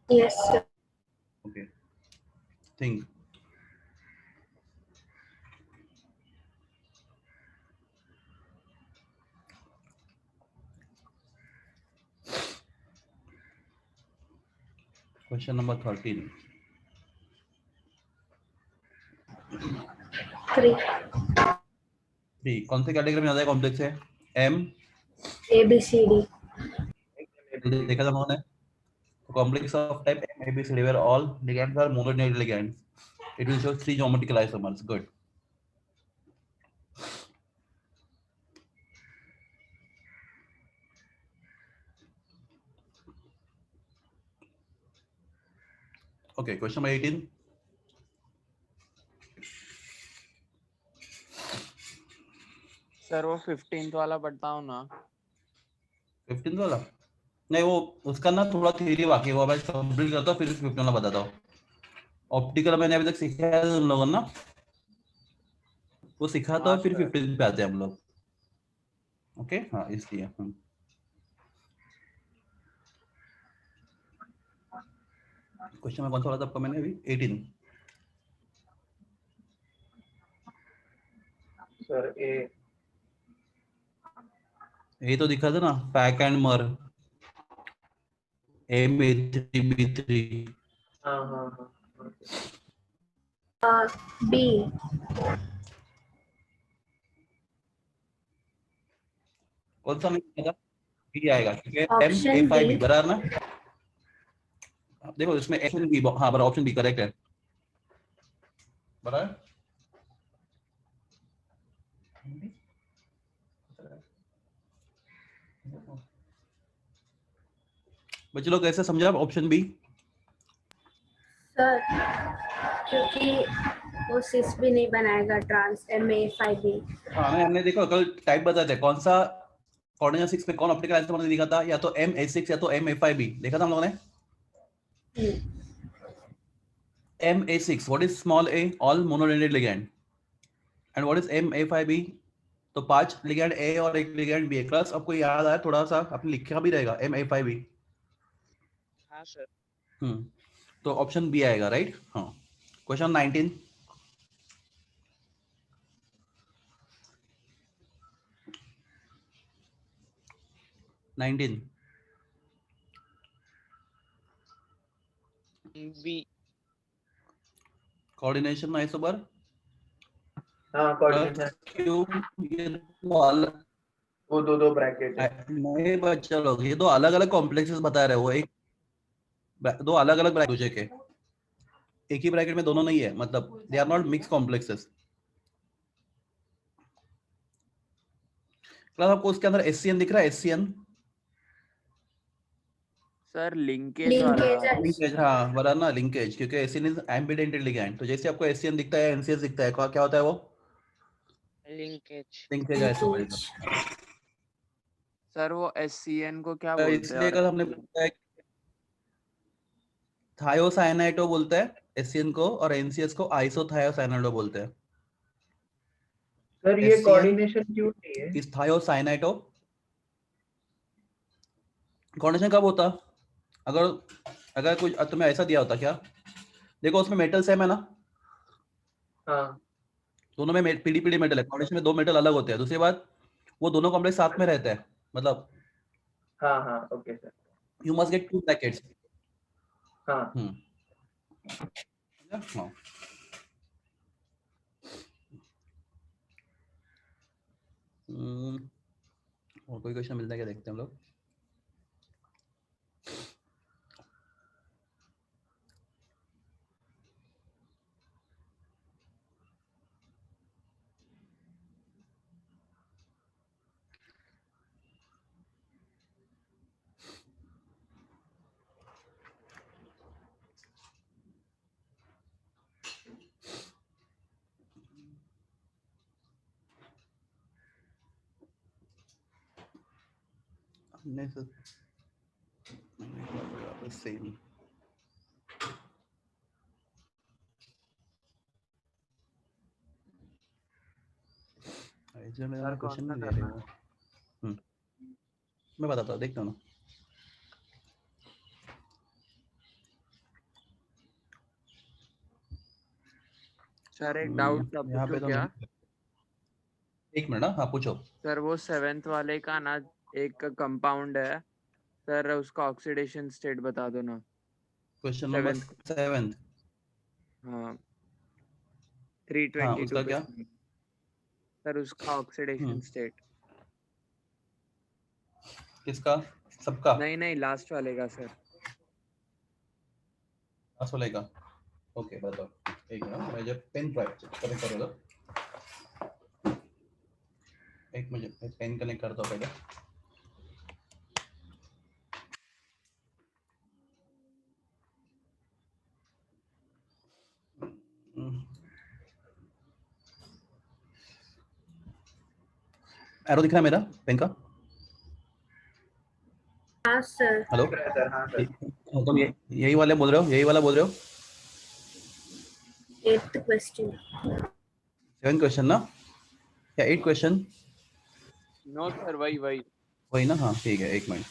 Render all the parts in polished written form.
Yes, sir. Okay. Think. Question number 13. 3. 3. कौन से category में ज्यादा कॉम्प्लेक्स है? M ABCD. देखा था उन्होंने, complex of type M, A, B, C, D where all ligands are monoidal ligands. It will show 3 geometrical isomers. Good. Okay, question number 18. Sir वो 15th वाला पढ़ता हूँ ना। 15 वाला नहीं, वो उसका ना थोड़ा थ्योरी बाकी है, वो मैं कंप्लीट करता हूँ फिर 15 वाला बताता हूँ। ऑप्टिकल मैंने अभी तक सीखा है उन लोगों ने ना, वो सिखाता हाँ है फिर सर। 15 पे आते हैं हम लोग। ओके हाँ, इसलिए क्वेश्चन में कौन सा वाला था आपका? मैंने अभी 18 सर ये तो दिखा था ना, पैक एंड मर M83B3। हाँ हाँ हाँ B. कौन सा नहीं था? B आएगा ठीक है। Option MA5B B. बराबर ना? देखो इसमें ऑप्शन बी, हाँ बराबर, ऑप्शन बी करेक्ट है बराबर। बच्चे लोग कैसे समझा ऑप्शन बी? सर क्योंकि वो सिस भी नहीं बनाएगा ट्रांस MA5B. हाँ नहीं, हमने देखो कल टाइप बताते हैं कौन सा कोऑर्डिनेट 6 में कौन ऑप्टिकल आइसोमर ने दिखा था, या तो MA6 या तो MA5B देखा था हम लोगों ने। MA6 what is small a? All monodentate ligand. And what is MA5B? तो 5 लिगैंड A और एक लिगैंड B है। क्लास आपको याद आया थोड़ा सा, आपने लिखा भी रहेगा MA5B। हाँ सर। तो ऑप्शन बी आएगा राइट। हाँ, क्वेश्चन 19। बी। कोऑर्डिनेशन आइसोमर हाँ कोऑर्डिनेशन क्यूब, ये तो अलग, वो दो ब्रैकेट है। नहीं बच्चा लोग, ये दो अलग अलग कॉम्प्लेक्सेस बता रहे हो। एक दो अलग अलग ब्रैकेट के, एक ही ब्रैकेट में दोनों नहीं है, मतलब they are not mix complexes. Class आपको उसके अंदर SCN दिख रहा है? SCN सर लिंकेज वाला। लिंकेज, हाँ बराबर ना, लिंकेज, क्योंकि SCN इज एम्बिडेंटेड लिगैंड। तो जैसे आपको SCN दिखता है, NCS दिखता है, क्या होता है वो? लिंकेज। Linkage isomer. सर वो SCN को क्या बोलते हैं? इसलिए और कल हमने बताया है थायोसाइनाइडो बोलते हैं SCN को, और NCS को आइसोथायोसाइनाइडो बोलते हैं। सर ये SCN कोऑर्डिनेशन क्यों नहीं है? इस थायोसाइनाइडो। कोऑर्डिनेशन कब होता? अगर अगर कुछ तुम्हें ऐसा दिया होता क्या, देखो उसमें मेटल सेम है ना, हाँ दोनों में पीडी पीडी मेटल है, कोऑर्डिनेशन में दो मेटल अलग होते हैं। दूसरी बात, वो दोनों कॉम्प्लेक्स साथ में रहते हैं, मतलब हाँ हाँ okay sir. You must get to brackets. हाँ हाँ। और कोई क्वेश्चन मिलता है क्या, देखते हैं हम लोग। नहीं सर, सेम सर कौन क्वेश्चन सा नहीं दे रहे करना हो। है? मैं बताता हूँ, देखता हूँ ना। सर एक डाउट था, यहाँ पे पूछूं तो क्या? नहीं। एक मिनट, हाँ पूछो। सर वो 7th वाले का ना एक कंपाउंड है सर, उसका ऑक्सीडेशन स्टेट बता दो ना। Question number 7th। 7। हाँ, हाँ उसका 322 पे क्या? सर उसका ऑक्सीडेशन हम्म, स्टेट। किसका? सबका? नहीं नहीं, लास्ट वाले का सर। असोले का? ओके बताओ। एक मिनट, मैं जब पेन कनेक्ट करूँगा, एक मिनट पेन कनेक्ट करता हूँ पहले। एरो दिख रहा है मेरा पेन का? हाँ सर। हेलो? दिख रहा है सर, हाँ सर। तुम ये यही वाले बोल रहे हो, यही वाला बोल रहे हो? 8th question. 7 क्वेश्चन ना, या 8 क्वेश्चन? नो सर, वही वही। वही ना, हाँ ठीक है, एक मिनट।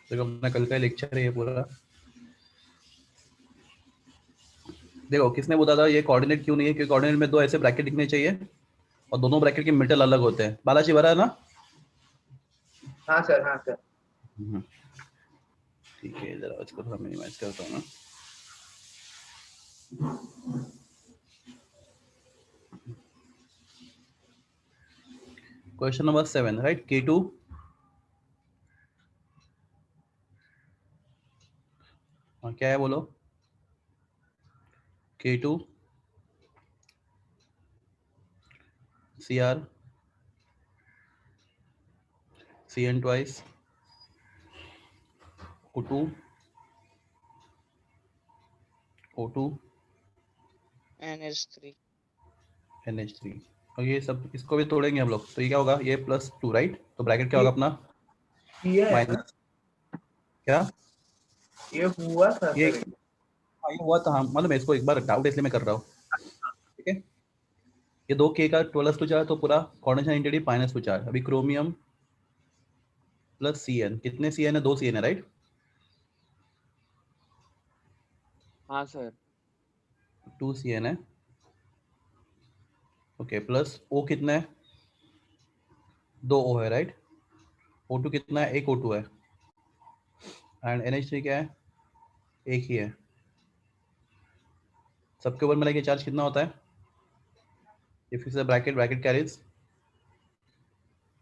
देखो अपना कल का लेक्चर है ये पूरा। देखो किसने बोला था ये कोऑर्डिनेट क्यों नहीं है, क्योंकि कोऑर्डिनेट में दो ऐसे ब्रैकेट दिखने चाहिए और दोनों ब्रैकेट के मिडल अलग होते हैं। बालाजी भरा है ना? हाँ सर, हाँ सर। ठीक है, जरा इसको थोड़ा मिनिमाइज करता हूँ ना। क्वेश्चन नंबर 7 राइट, K2 क्या है बोलो? K2 Cr Cn twice O2 O2 NH3 NH3। और ये सब इसको भी तोड़ेंगे हम लोग, तो ये क्या होगा, ये +2 राइट, तो ब्रैकेट क्या होगा अपना? किया है ना? माइनस क्या? ये हुआ था ये सर। हाँ, ये हुआ था, हाँ मतलब मैं इसको एक बार डाउट इसलिए मैं कर रहा हूँ। ठीक है, ये 2K का +2 चार्ज, तो पूरा कोऑर्डिनेशन आइडेंटिटी -2 चार्ज। अभी क्रोमियम प्लस Cn, कितने Cn है? 2 Cn है राइट? हाँ सर। 2 Cn है। ओके, प्लस O कितना है? 2 O है राइट? O2 कितना है? 1 O2 है। एंड NH3 क्या है? एक ही है। सबके ऊपर मिला के चार्ज कितना होता है? If is a bracket, bracket carries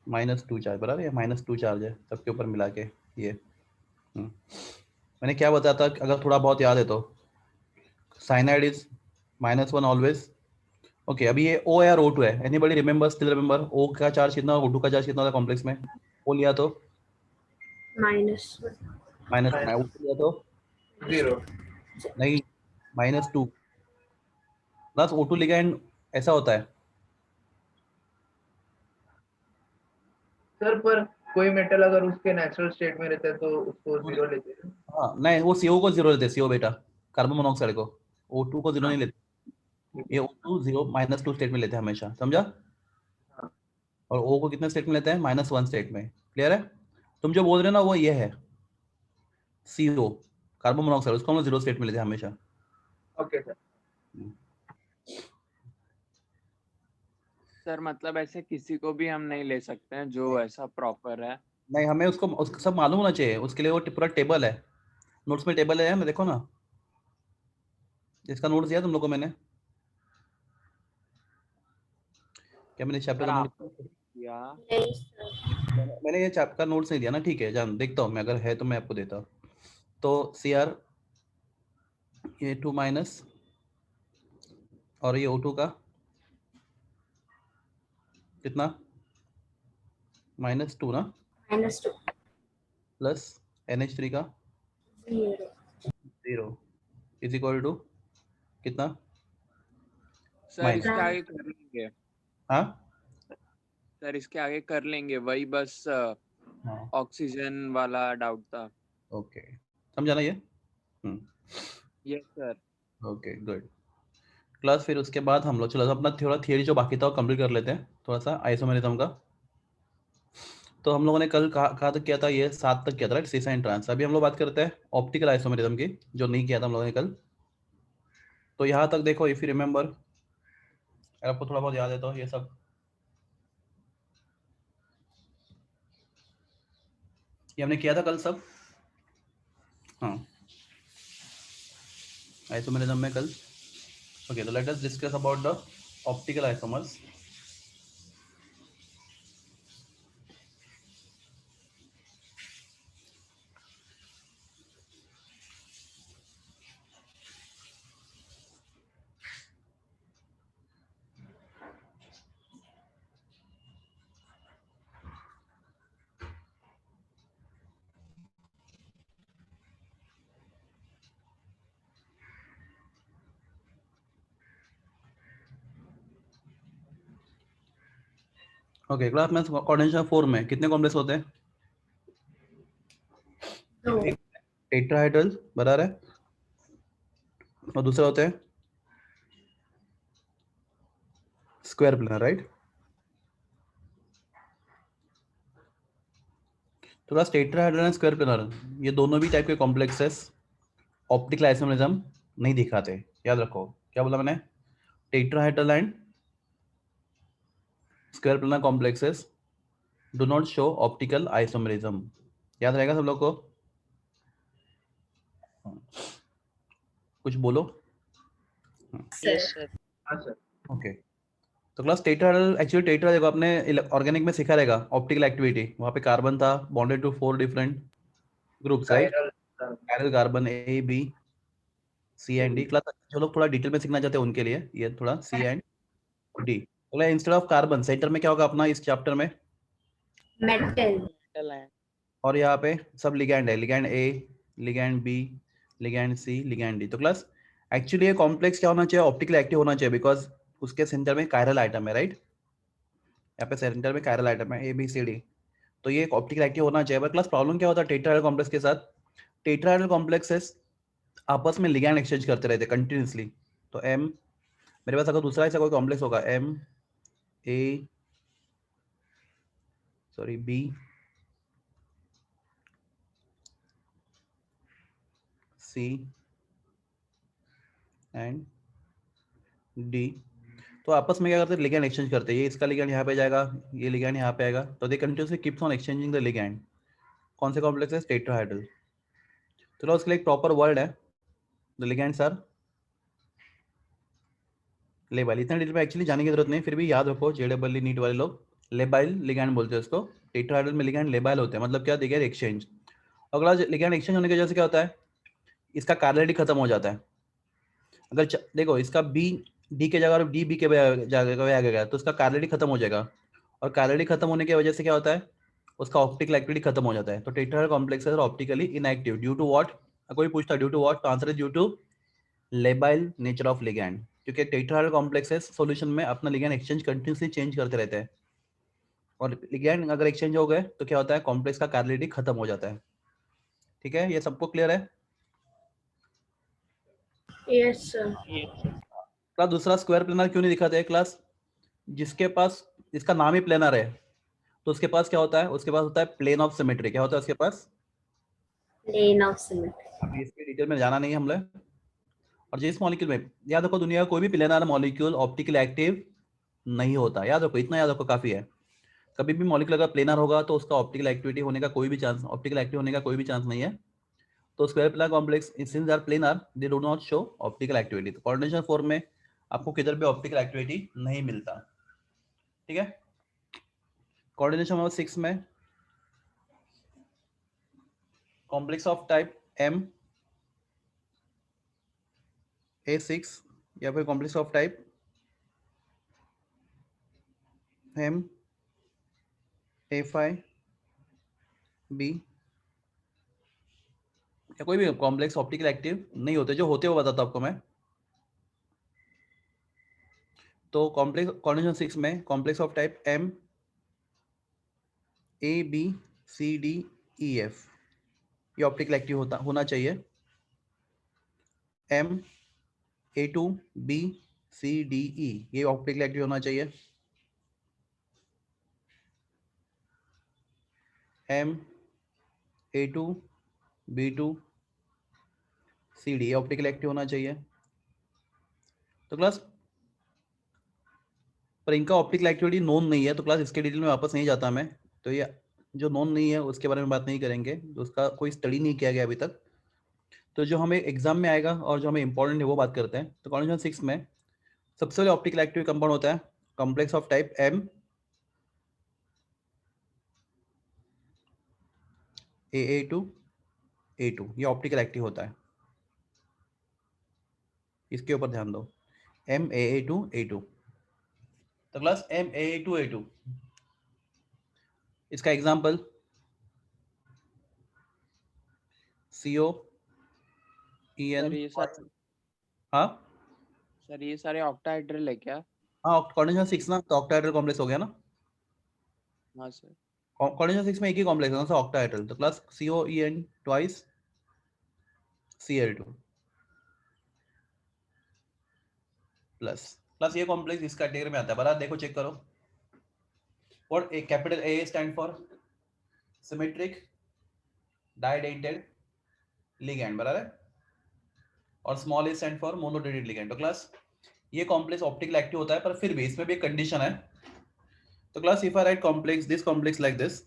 -2 charge, बराबर है? -2 चार्ज है सबके ऊपर मिला के ये। मैंने क्या बताया था, अगर थोड़ा बहुत याद है तो? Cyanide is -1 always. ओके, अभी ये O है और O2 है। Anybody remember, still remember O का चार्ज कितना, O2 का चार्ज कितना था कॉम्प्लेक्स में? O लिया तो -1 -1, O2 लिया तो 0। नहीं, -2 प्लस O2 लिगेंड ऐसा होता है। सर पर कोई मेटल अगर उसके नेचुरल स्टेट में रहता है तो उसको 0 लेते हैं। हाँ नहीं, वो CO को 0 लेते हैं, CO बेटा, कार्बन मोनोऑक्साइड को। O2 को 0 हाँ, नहीं लेते, ठीक ये है। O2 0 -2 स्टेट में लेते हैं हमेशा, समझा? हाँ। और O को कितने स्टेट में लेते हैं? -1 स्टेट में। क्लियर है? तुम जो बोल रहे हो ना वो ये है CO, कार्बन मोनोऑक्साइड, उसको हम 0 स्टेट में लेते हैं हमेशा। Okay sir. सर मतलब ऐसे किसी को भी हम नहीं ले सकते हैं जो ऐसा प्रॉपर है? नहीं, हमें उसको सब मालूम होना चाहिए, उसके लिए वो पूरा टेबल है, नोट्स में टेबल है ना, देखो ना, इसका नोट्स दिया तुम लोग को मैंने। क्या मैंने चैप्टर सर का नोट? आपने किया? नहीं सर। मैंने ये चैप्टर का नोट्स नहीं दिया ना, ठीक है जान, देखता हूँ मैं, अगर है तो मैं आपको देता हूँ। तो Cr ये 2 माइनस, और ये O2 का कितना? -2 ना, -2 प्लस NH3 का 0 0 इज इक्वल टू कितना? सर माइनस, इसके आगे कर लेंगे। हाँ सर इसके आगे कर लेंगे, वही बस हाँ ऑक्सीजन वाला डाउट था। ओके, समझा ना ये? Yes sir. Okay good. Plus फिर उसके बाद हम लोग, चलो अपना थोड़ा थियरी जो बाकी था वो कंप्लीट कर लेते हैं, थोड़ा सा आइसोमेरिज्म का। तो हम लोगों ने कल कहाँ तक किया था, ये 7 तक किया था राइट, सीसा एंड ट्रांस। अभी हम लोग बात करते हैं ऑप्टिकल आइसोमेरिज्म की, जो नहीं किया था हम लोगों ने कल। तो यहाँ तक देखो, इफ यू रिमेम्बर, आपको थोड़ा बहुत याद है तो ये सब ये हमने किया था कल सब। हाँ, आइसोमेरिज्म में कल। ओके, तो let us discuss about the optical isomers. Okay, class में कोऑर्डिनेशन 4 में कितने कॉम्प्लेक्स होते हैं? 2. एक टेट्राहेड्रल बराबर है, और दूसरा होते हैं स्क्वायर प्लेनर राइट। तो class tetrahedral and square planar, ये दोनों भी टाइप के कॉम्प्लेक्सेस ऑप्टिकल आइसोमेरिज्म नहीं दिखाते। याद रखो, क्या बोला मैंने? Tetrahedral and square planar complexes do not show optical isomerism. याद रहेगा सब लोग को? कुछ बोलो। Sir. हाँ सर। ओके, तो क्लास टेट्राहेड्रल, एक्चुअली टेट्रा देखो आपने ऑर्गेनिक में सीखा रहेगा ऑप्टिकल एक्टिविटी। वहाँ पे कार्बन था bonded to 4 different groups right, chiral parallel carbon A B C and D. Class जो लोग थोड़ा डिटेल में सीखना चाहते हैं उनके लिए ये थोड़ा सी एंड डी। अगला, इंस्टेड ऑफ कार्बन सेंटर में क्या होगा अपना इस चैप्टर में? Metal. मेटल है। और यहाँ पे सब लिगैंड है, लिगैंड ए, लिगैंड बी, लिगैंड सी, लिगैंड डी। तो क्लास एक्चुअली ये कॉम्प्लेक्स क्या होना चाहिए? ऑप्टिकल एक्टिव होना चाहिए, बिकॉज उसके सेंटर में कायरल आइटम है राइट। यहाँ पे सेंटर में कायरल आइटम है ए बी सी डी, तो ये ऑप्टिकल एक्टिव होना चाहिए। बट क्लास प्रॉब्लम क्या होता है टेट्राहेड्रल कॉम्प्लेक्स के साथ? टेट्राहेड्रल कॉम्प्लेक्सेस आपस में लिगैंड एक्सचेंज करते रहते कंटिन्यूसली। तो एम, मेरे पास अगर दूसरा ऐसा कोई कॉम्प्लेक्स होगा M A sorry B C and D, तो आपस में क्या करते हैं? लिगैंड एक्सचेंज करते हैं। ये इसका लिगैंड यहाँ पे जाएगा, ये लिगैंड यहाँ पे आएगा, तो they continuously keeps on exchanging the ligand. कौन से कॉम्प्लेक्स है? टेट्राहेड्रल। चलो उसके लिए एक प्रॉपर वर्ड है, द लिगैंड्स आर लेबाइल। इतना डिटेल में एक्चुअली जाने की जरूरत नहीं, फिर भी याद रखो, जेडबल नीट वाले लोग लेबाइल लिगैंड बोलते हैं उसको। टेट्राहेड्रल में लिगैंड लेबाइल होते हैं, मतलब क्या? Ligand exchange. अगला, लिगैंड एक्सचेंज होने की वजह से क्या होता है? इसका कार्बोनिलिटी खत्म हो जाता है। अगर देखो इसका बी डी के जगह और डी बी के जगह आ गया तो उसका कार्बोनिलिटी खत्म हो जाएगा, और कार्बोनिलिटी खत्म होने की वजह से क्या होता है? उसका ऑप्टिकल एक्टिविटी खत्म हो जाता है। तो tetrahedral complexes are optically inactive due to what? कोई पूछता ड्यू टू व्हाट, तो answer is due to labile nature of ligand. क्योंकि टेट्राहेड्रल कॉम्प्लेक्सेस सॉल्यूशन में अपना लिगैंड एक्सचेंज कंटिन्यूसली चेंज करते रहते हैं, और लिगैंड अगर एक्सचेंज हो गए तो क्या होता है? कॉम्प्लेक्स का कार्बोनिलिटी खत्म हो जाता है। ठीक है, ये सबको क्लियर है? Yes, sir. क्लास दूसरा स्क्वायर प्लेनर क्यों नहीं दिखाते हैं क्लास? जिसके पास, इसका नाम ही प्लेनर है, तो उसके पास क्या होता है? उसके पास होता है प्लेन ऑफ सिमेट्री। क्या होता है उसके पास? Plane of symmetry. अभी इसके डिटेल में जाना नहीं है हमने। और जिस मॉलिक्यूल में, याद रखो, दुनिया का कोई भी प्लेनर मॉलिक्यूल ऑप्टिकल एक्टिव नहीं होता। याद रखो, इतना याद रखो काफी है। कभी भी मॉलिक्यूल अगर प्लेनर होगा तो उसका ऑप्टिकल एक्टिविटी होने का कोई भी चांस, ऑप्टिकल एक्टिव होने का कोई भी चांस नहीं है। तो square planar complex since are planar they do not show optical activity. तो कोऑर्डिनेशन 4 में आपको किधर भी ऑप्टिकल एक्टिविटी नहीं मिलता। ठीक है, कोऑर्डिनेशन नंबर 6 में complex of type M A6 या फिर complex of type M A5 B, या कोई भी कॉम्प्लेक्स ऑप्टिकल एक्टिव नहीं होते। जो होते वो बताता हूं आपको मैं। तो कॉम्प्लेक्स कोऑर्डिनेशन 6 में complex of type M ABCDEF ये ऑप्टिकल एक्टिव होना चाहिए। एम A2BCDE ये ऑप्टिकल एक्टिव होना चाहिए। A2 B2 CD optical active होना चाहिए। तो क्लास पर इनका ऑप्टिकल एक्टिविटी नोन नहीं है, तो क्लास इसके डिटेल में वापस नहीं जाता मैं। तो ये जो नोन नहीं है उसके बारे में बात नहीं करेंगे, तो उसका कोई स्टडी नहीं किया गया अभी तक। तो जो हमें एग्जाम में आएगा और जो हमें इंपॉर्टेंट है वो बात करते हैं। तो कॉन्डिशन 6 में सबसे पहले ऑप्टिकल एक्टिव कंपाउंड होता है complex of type M AA2 A2, ये ऑप्टिकल एक्टिव होता है, इसके ऊपर ध्यान दो, MAA2 A2। तो क्लास MAA2 A2 इसका एग्जाम्पल CO EN। सर ये सारे हाँ सर ये सारे ऑक्टाहेड्रल है क्या? हाँ, कॉन्डिशन 6 ना, तो ऑक्टाहेड्रल कॉम्प्लेक्स हो गया ना। हाँ सर। कॉन्डिशन 6 में एक ही कॉम्प्लेक्स है ना ऑक्टाहेड्रल, तो class COEN twice Cl2 plus. Plus ये कॉम्प्लेक्स इस कैटेगरी में आता है, बराबर देखो चेक करो। और एक capital A stand for symmetric डाइडेंटेड ligand, बराबर है, और small a stand for monodentate ligand. तो क्लास ये कॉम्प्लेक्स ऑप्टिकल एक्टिव होता है, पर फिर भी इसमें भी एक कंडीशन है। तो class if I right complex this complex like this,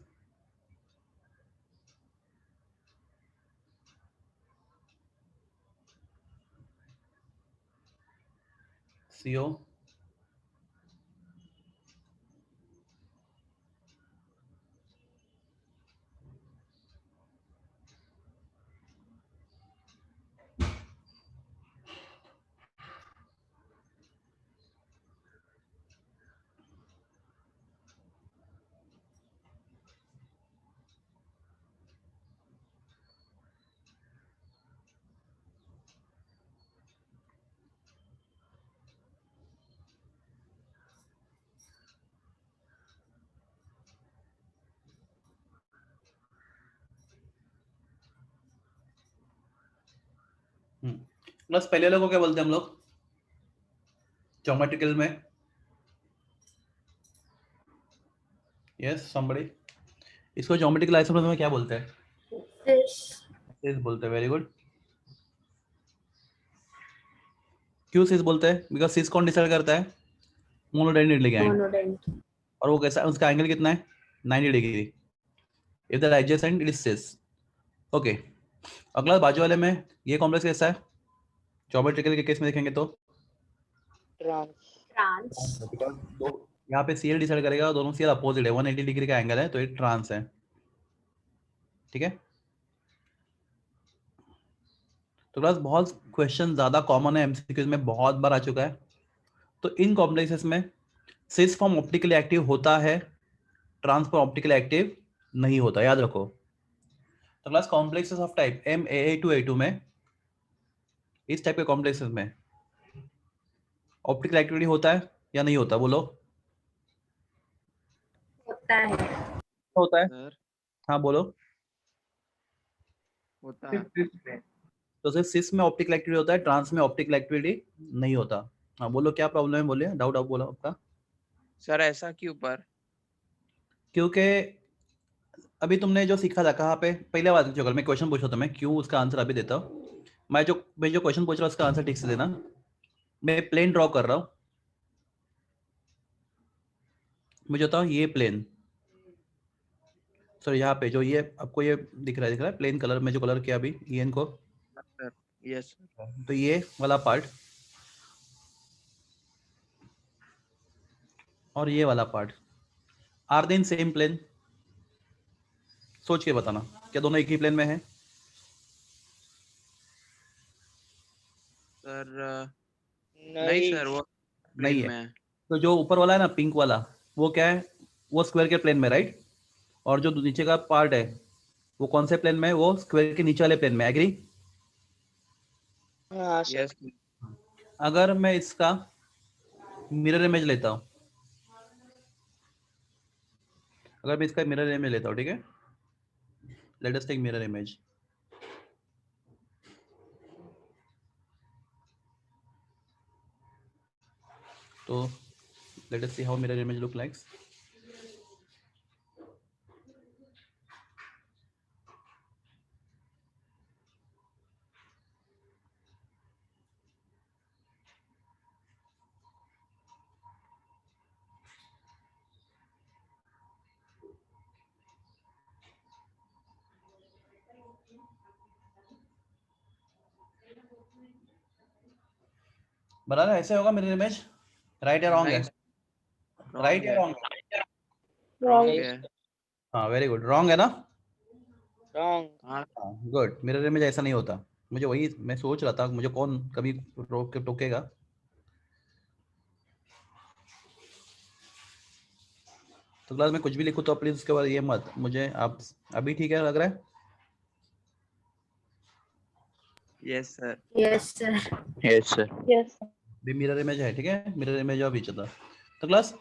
CO plus पहले लोगों को क्या बोलते हैं हम लोग ज्योमेट्रिकल में? यस समबडी, इसको ज्योमेट्रिकल आइसोमर्स में क्या बोलते हैं? सिस बोलते हैं। Very good. क्यों सिस बोलते हैं? बिकॉज सिस कौन डिसाइड करता है? Monodentated ligand. मोनोडेंट। और वो कैसा, उसका एंगल कितना है? 90 degree. If the adjacent it is cis. Okay, अगला बाजू वाले में ये कॉम्प्लेक्स कैसा है ज्योमेट्रिकल के केस में देखेंगे तो? ट्रांस। बिकॉज दो यहाँ पे CL डिसाइड करेगा, दोनों CL अपोजिट है, 180 डिग्री का एंगल है, तो ये ट्रांस है। ठीक है, तो क्लास बहुत क्वेश्चन ज्यादा कॉमन है, MCQs में बहुत बार आ चुका है। तो इन कॉम्प्लेक्सेस में सिस फॉर्म ऑप्टिकली एक्टिव होता है, ट्रांस फॉर्म ऑप्टिकली एक्टिव नहीं होता, याद रखो। तो class complexes of type MAA2 A2 में, इस टाइप के कॉम्प्लेक्सेस में ऑप्टिकल एक्टिविटी होता है या नहीं होता, बोलो? होता है। होता है। सर हाँ बोलो। होता है। तो सिर्फ सिस में ऑप्टिकल एक्टिविटी होता है, ट्रांस में ऑप्टिकल एक्टिविटी नहीं होता। हाँ बोलो क्या प्रॉब्लम है, बोलिए, डाउट आप बोलो आपका। सर ऐसा क्यों पर? क्योंकि अभी तुमने जो सीखा था कहाँ पे, पहले बात जो, अगर मैं क्वेश्चन पूछा तो मैं क्यों, उसका आंसर अभी देता हूँ। मैं जो क्वेश्चन पूछ रहा हूँ उसका आंसर ठीक से देना। मैं प्लेन ड्रॉ कर रहा हूँ, मुझे बताओ ये प्लेन, सर यहाँ पे जो ये आपको ये दिख रहा है प्लेन कलर में, जो कलर किया अभी EN को, सर यस सर। तो ये वाला पार्ट और ये वाला part are they in same plane? सोच के बताना, क्या दोनों एक ही प्लेन में है? सर नहीं सर, वो प्लेन नहीं है। में है। तो जो ऊपर वाला है ना पिंक वाला, वो क्या है? वो स्क्वायर के प्लेन में, राइट? और जो नीचे का पार्ट है वो कौन से प्लेन में है? वो स्क्वायर के नीचे वाले प्लेन में, एग्री? यस अगर मैं इसका मिरर इमेज लेता हूं, अगर मैं इसका मिरर इमेज लेता हूं, ठीक है, let us take mirror image. तो let us see how mirror image look likes. बराबर है, ऐसे होगा मिरर इमेज, राइट या रॉन्ग है? नहीं, राइट या है, रॉन्ग है? wrong है। हाँ वेरी गुड, रॉन्ग है ना? हाँ, हाँ गुड, मिरर इमेज ऐसा नहीं होता। मुझे वही मैं सोच रहा था, मुझे कौन कभी रोक के टोकेगा। तो क्लास में कुछ भी लिखूँ तो प्लीज उसके बाद ये मत मुझे आप, अभी ठीक है लग रहा है? yes sir, Yes, sir. yes sir, भी मिरर इमेज है, ठीक है, मिरर इमेज और पीछे था। तो क्लास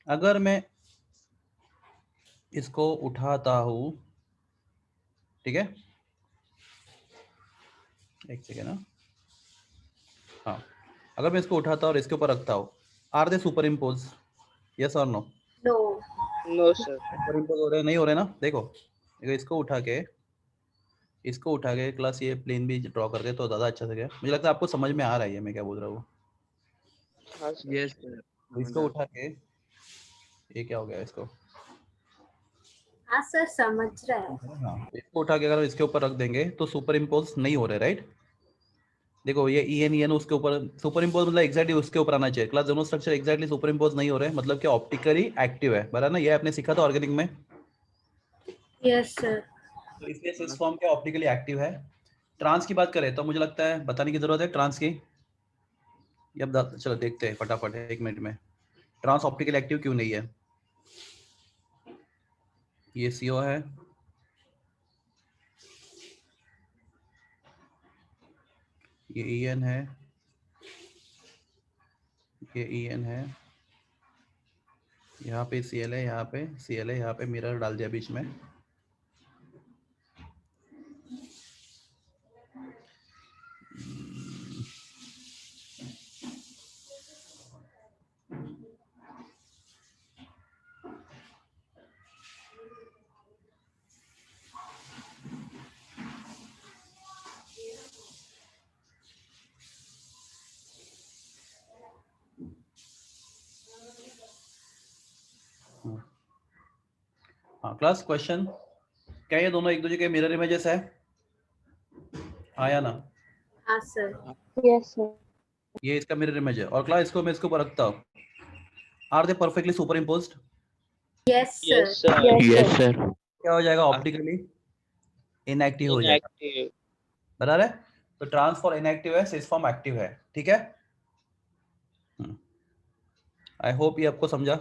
अगर मैं इसको उठाता हूँ, ठीक है, एक सेकेंड ना, हाँ, अगर मैं इसको उठाता और इसके ऊपर रखता हूँ, are they superimpose, yes और नो? No. सुपर इम्पोज हो रहे नहीं हो रहे ना? देखो इसको उठा के क्लास ये प्लेन भी ड्रॉ करके तो ज़्यादा अच्छा से गया। मुझे लगता है आपको समझ में आ रहा है ये मैं क्या बोल रहा हूँ। yes sir, इसको उठा के ये क्या हो गया इसको, हाँ सर, समझ रहा है। हाँ, इसको उठा के अगर इसके ऊपर रख देंगे तो सुपर इम्पोज नहीं हो रहे, राइट? देखो ये ई एन उसके ऊपर सुपर इम्पोज मतलब एग्जैक्टली उसके ऊपर आना चाहिए। क्लास दोनों स्ट्रक्चर एग्जैक्टली सुपर इम्पोज नहीं हो रहे, मतलब कि ऑप्टिकली एक्टिव है, बराबर ना? ये आपने सीखा था ऑर्गेनिक में। Yes, sir. तो इसलिए सिस फॉर्म के ऑप्टिकली एक्टिव है। ट्रांस की बात करें तो मुझे लगता है बताने की जरूरत है ट्रांस की। ये अब चलो देखते हैं फटाफट, 1 मिनट में। ट्रांस ऑप्टिकल एक्टिव क्यों नहीं है? ये CO है, ये EN है, ये EN है, यहाँ पे Cl है, यहाँ पे Cl है, यहाँ पे मिरर डाल दिया बीच में। हाँ क्लास क्वेश्चन, क्या ये दोनों एक दूसरे के मिरर इमेजेस है? हाँ या ना? हाँ सर। ये इसका मिरर इमेज है और क्लास इसको मैं इसके ऊपर रखता हूँ, are they perfectly superimposed? Yes, sir. yes sir, क्या हो जाएगा? ऑप्टिकली इनएक्टिव हो जाएगा, बराबर है? तो ट्रांस फॉर इनएक्टिव है, सिस फॉर्म एक्टिव है, ठीक है। आई होप ये आपको समझा।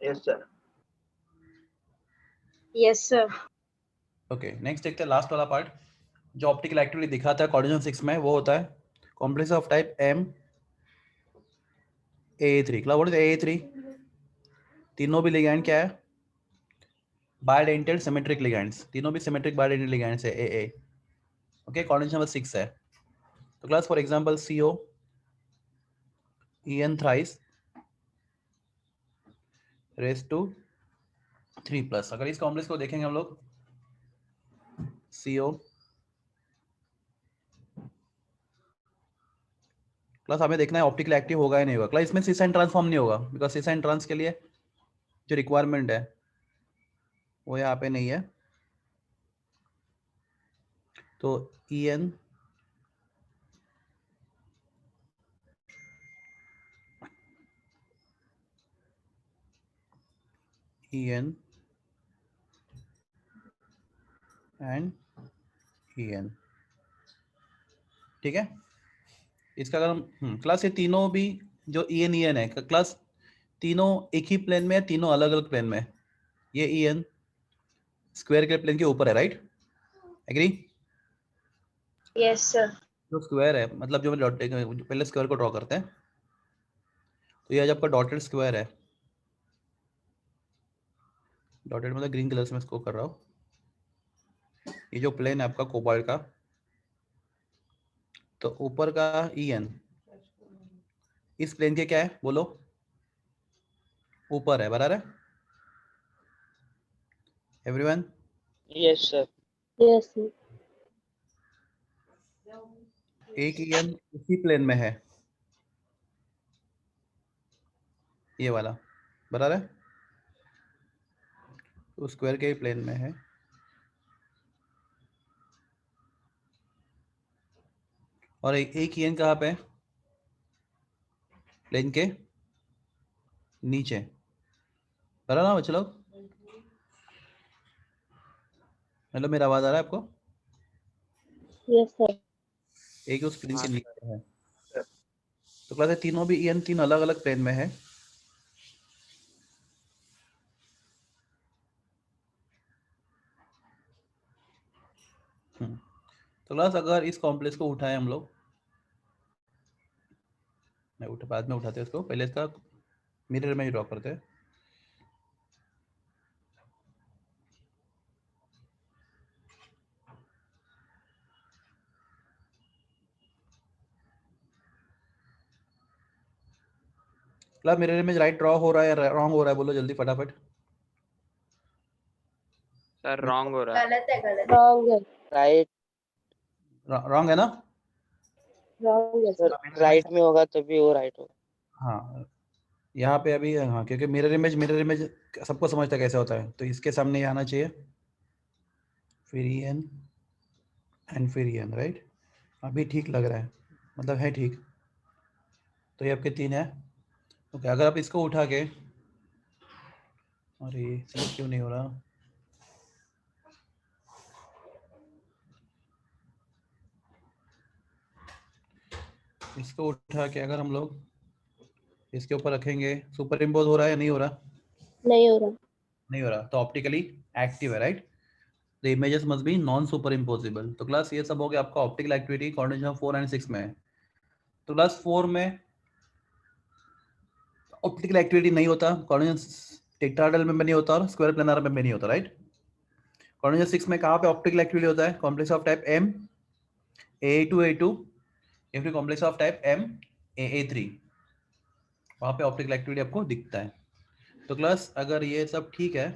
Yes, sir. Yes, sir. Okay next देखते हैं लास्ट वाला पार्ट जो ऑप्टिकल एक्टिविटी दिखाता है कोऑर्डिनेशन 6 में, वो होता है complex of type MAA3। Class what is AA3? तीनों भी लिगैंड क्या है? बायडेंटेड सिमेट्रिक लिगैंड्स, तीनों भी सिमेट्रिक बायडेंटेड लिगैंड्स है AA। ओके कोऑर्डिनेशन नंबर 6 है। तो class for example CO EN thrice raise to 3+। अगर इस कॉम्प्लेक्स को देखेंगे हम लोग CO क्लास हमें देखना है ऑप्टिकल एक्टिव होगा या नहीं होगा। क्लास इसमें सिस एंड ट्रांसफॉर्म नहीं होगा बिकॉज सिस एंड ट्रांस के लिए जो रिक्वायरमेंट है वो यहाँ पे नहीं है। तो EN EN एंड EN, ठीक है। इसका अगर हम क्लास ये तीनों भी जो EN है क्लास तीनों एक ही प्लेन में है, तीनों अलग अलग प्लेन में है। ये EN स्क्वायर के प्लेन के ऊपर है, राइट? एग्री? Yes, sir. जो स्क्वायर है मतलब जो पहले स्क्वायर को ड्रॉ करते हैं, तो ये आपका डॉटेड स्क्वायर है, डॉटेड मतलब ग्रीन कलर से मैं इसको कर रहा हूँ। ये जो प्लेन है आपका कोबाल्ट का, तो ऊपर का EN इस प्लेन के क्या है बोलो? ऊपर है, बराबर है एवरीवन? Yes, sir. एक EN उसी प्लेन में है, ये वाला, बराबर है? तो स्क्वायर के ही प्लेन में है। और एक EN कहाँ पे है? प्लेन के नीचे। करा ना बच्चे लोग? मतलब मेरा आवाज आ रहा है आपको? Yes, sir. एक उस प्लेन के हाँ नीचे है। तो क्लास तीनों भी EN तीन अलग अलग प्लेन में है। तो क्लास अगर इस कॉम्प्लेक्स को उठाएं हम लोग, नहीं उठा, बाद में उठाते हैं इसको, पहले इसका मिरर इमेज ड्रॉ करते हैं। Class mirror image right draw हो रहा है या रॉन्ग हो रहा है? बोलो जल्दी फटाफट। सर रॉन्ग हो रहा है। गलत है, गलत। Wrong, है. राइट रॉन्ग है ना? Wrong, है, सर, sir. राइट में होगा तभी वो राइट होगा। हाँ, यहाँ पे अभी हाँ, क्योंकि मिरर इमेज सबको समझता है कैसे होता है, तो इसके सामने ये आना चाहिए, फिर EN एंड फिर EN, राइट? अभी ठीक लग रहा है, मतलब है ठीक। तो ये आपके 3 है। ओके, अगर आप इसको उठा के, अरे सिलेक्ट क्यों नहीं हो रहा? इसको उठा के अगर हम लोग इसके ऊपर रखेंगे, सुपर इम्पोज हो रहा है या नहीं हो रहा? नहीं हो रहा. नहीं हो रहा, तो ऑप्टिकली एक्टिव है, right? The images must be non super imposable. तो क्लास ये सब हो गया आपका ऑप्टिकल एक्टिविटी कोऑर्डिनेशन 4 एंड 6 में है। तो क्लास 4 में ऑप्टिकल एक्टिविटी नहीं होता, कोऑर्डिनेशन टेट्राहेड्रल में भी नहीं होता और स्क्वायर प्लेनर में भी नहीं होता, राइट? कोऑर्डिनेशन 6 में कहाँ पे ऑप्टिकल एक्टिविटी होता है? Complex of type M AA2A2 या फिर complex of type M AA3, वहाँ पे ऑप्टिकल एक्टिविटी आपको दिखता है। तो क्लास अगर ये सब ठीक है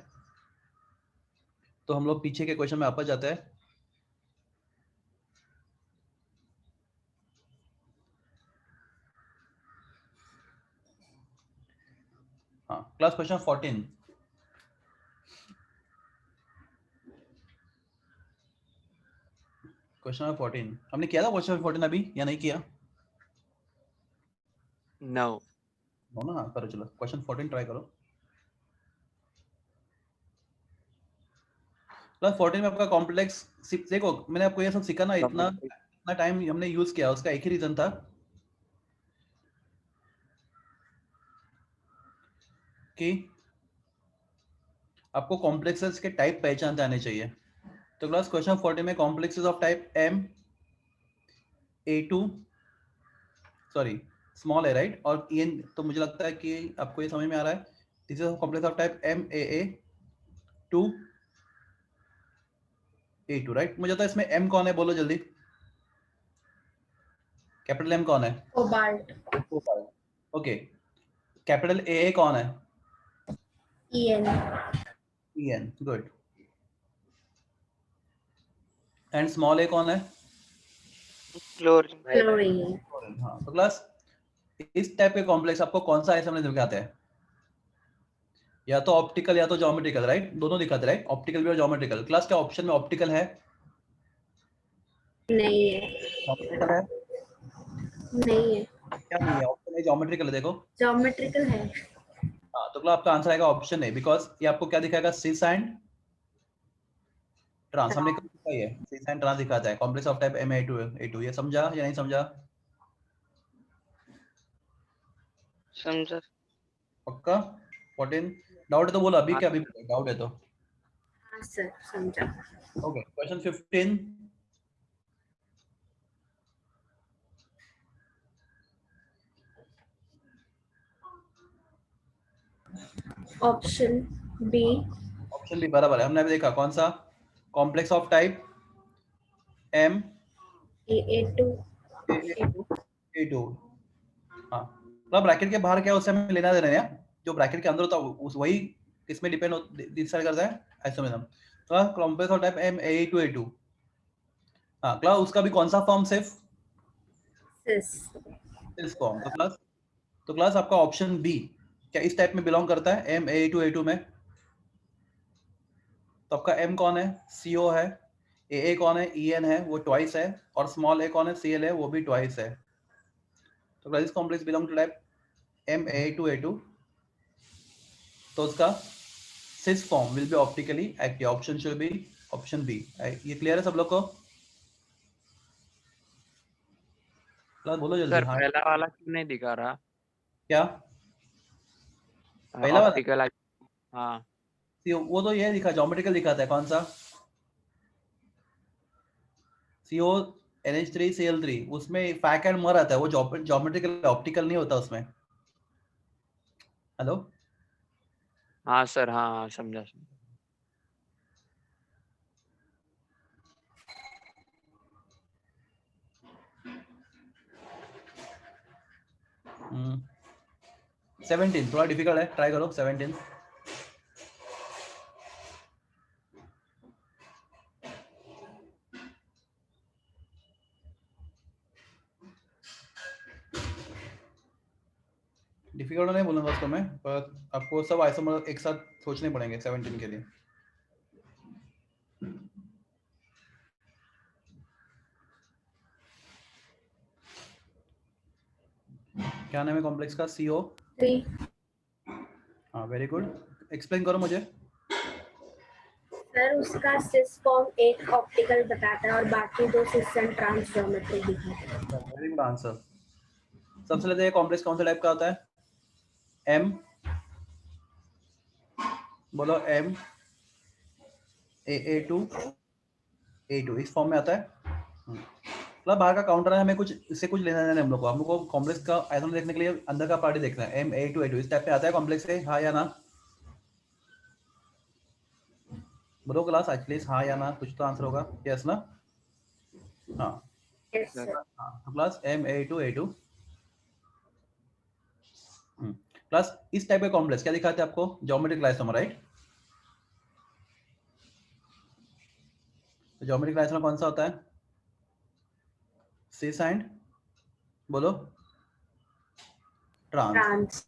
तो हम लोग पीछे के क्वेश्चन में वापस जाते हैं। हाँ, क्लास क्वेश्चन 14। क्वेश्चन नंबर 14 हमने किया था क्वेश्चन 14 अभी या नहीं किया? नो। हो ना? हाँ, करो चलो क्वेश्चन 14 ट्राई करो। क्लास 14 में आपका कॉम्प्लेक्स, देखो मैंने आपको ये सब सीखा ना, इतना टाइम हमने यूज किया, उसका एक ही रीजन था कि आपको कॉम्प्लेक्सेस के टाइप पहचानते आने चाहिए। तो क्लास क्वेश्चन 14 में complexes of type M A2 sorry small है, राइट? और EN, तो मुझे लगता है कि आपको ये समझ में आ रहा है। This is complex of type M AA2 A2, right? मुझे लगता है इसमें M कौन है? बोलो जल्दी। कैपिटल M कौन है? कोबाल्ट। ओके, कैपिटल AA कौन है? EN। EN, good. And small A कौन है? क्लोरीन। क्लोरीन। हाँ, तो क्लास इस टाइप के कॉम्प्लेक्स आपको कौन सा ऐसे दिखाते हैं? या तो ऑप्टिकल या तो ज्योमेट्रिकल, राइट? दोनों दिखाते हैं, राइट? ऑप्टिकल भी और ज्योमेट्रिकल। क्लास क्या ऑप्शन में ऑप्टिकल है? नहीं है। ऑप्टिकल है? नहीं है। क्या नहीं है? ऑप्शन है ज्योमेट्रिकल है, देखो। ज्योमेट्रिकल है। हाँ, तो क्लास आपका आंसर आएगा ऑप्शन है, बिकॉज ये आपको क्या दिखाएगा? Cis and trans. हमने कब दिखाई है? सिस एंड ट्रांस दिखाता है कॉम्प्लेक्स ऑफ टाइप Ma2A2। ये समझा या नहीं समझा? समझा। पक्का? 14 डाउट है तो बोलो अभी, क्या अभी डाउट है तो? हाँ सर, समझा। Okay, question 15। Option B. Option B बराबर है। हमने अभी देखा कौन सा? Complex of type M AA2 A2। हाँ, मतलब ब्रैकेट के बाहर क्या है उससे हमें लेना देना है, जो ब्रैकेट के अंदर होता है उस वही इसमें डिपेंड डिसाइड करता है आइसोमेरिज्म। तो complex of type M AA2A2। हाँ क्लास, उसका भी कौन सा फॉर्म? सिर्फ सिस फॉर्म। तो क्लास आपका ऑप्शन बी क्या इस टाइप में बिलोंग करता है? M AA2A2 में। तो आपका M कौन है? CO है, ए कौन है, ई एन है, वो ट्वाइस है, और स्मॉल ए कौन है, सी एल है, वो भी ट्वाइस है। तो this complex belong to type M A two A two, तो उसका cis form will be optically active. Option should be option B. ये क्लियर है सब लोग को? क्लास बोलो जल्दी। सर हाँ पहला वाला क्यों नहीं दिखा रहा? क्या पहला वाला? ऑप्टिकल। हाँ वो तो ये दिखा, ज्योमेट्रिकल दिखाता है। कौन सा? CO NH3 Cl3, उसमें फैक एंड मर आता है, वो ज्योमेट्रिकल ऑप्टिकल नहीं होता उसमें। हेलो? हाँ सर, हाँ हाँ समझा समझा। हम्म 17 थोड़ा डिफिकल्ट है, ट्राई करो 17। डिफिकल्ट नहीं बोलूंगा उसको मैं, पर आपको सब आइसोमर एक साथ सोचने पड़ेंगे 17 के लिए। क्या नाम है कॉम्प्लेक्स का? CO। 3। हाँ वेरी गुड, एक्सप्लेन करो मुझे। सर उसका सिस फॉर्म एक ऑप्टिकल बताता है और बाकी 2 सिस एंड ट्रांस ज्योमेट्री दिखाता है। Very good answer. सबसे पहले कॉम्प्लेक्स कौन सा टाइप का होता है? M, बोलो M A2 A2 इस फॉर्म में आता है। मतलब बाहर का काउंटर है, हमें कुछ इससे कुछ लेना देना है हम लोग को। हम लोग को कॉम्प्लेक्स का आइसोमर देखने के लिए अंदर का पार्ट ही देखना है। M A2 A2 इस टाइप पे आता है कॉम्प्लेक्स से, हाँ या ना? बोलो क्लास एटलीस्ट हाँ या ना, कुछ तो आंसर होगा। यस ना? हाँ यस सर। हाँ, तो class M A2 A2। Class इस टाइप का कॉम्प्लेक्स क्या दिखाते हैं आपको? Geometric isomer, right? तो ज्योमेट्रिक आइसोमर कौन सा होता है? सिस एंड बोलो ट्रांस। ट्रांस।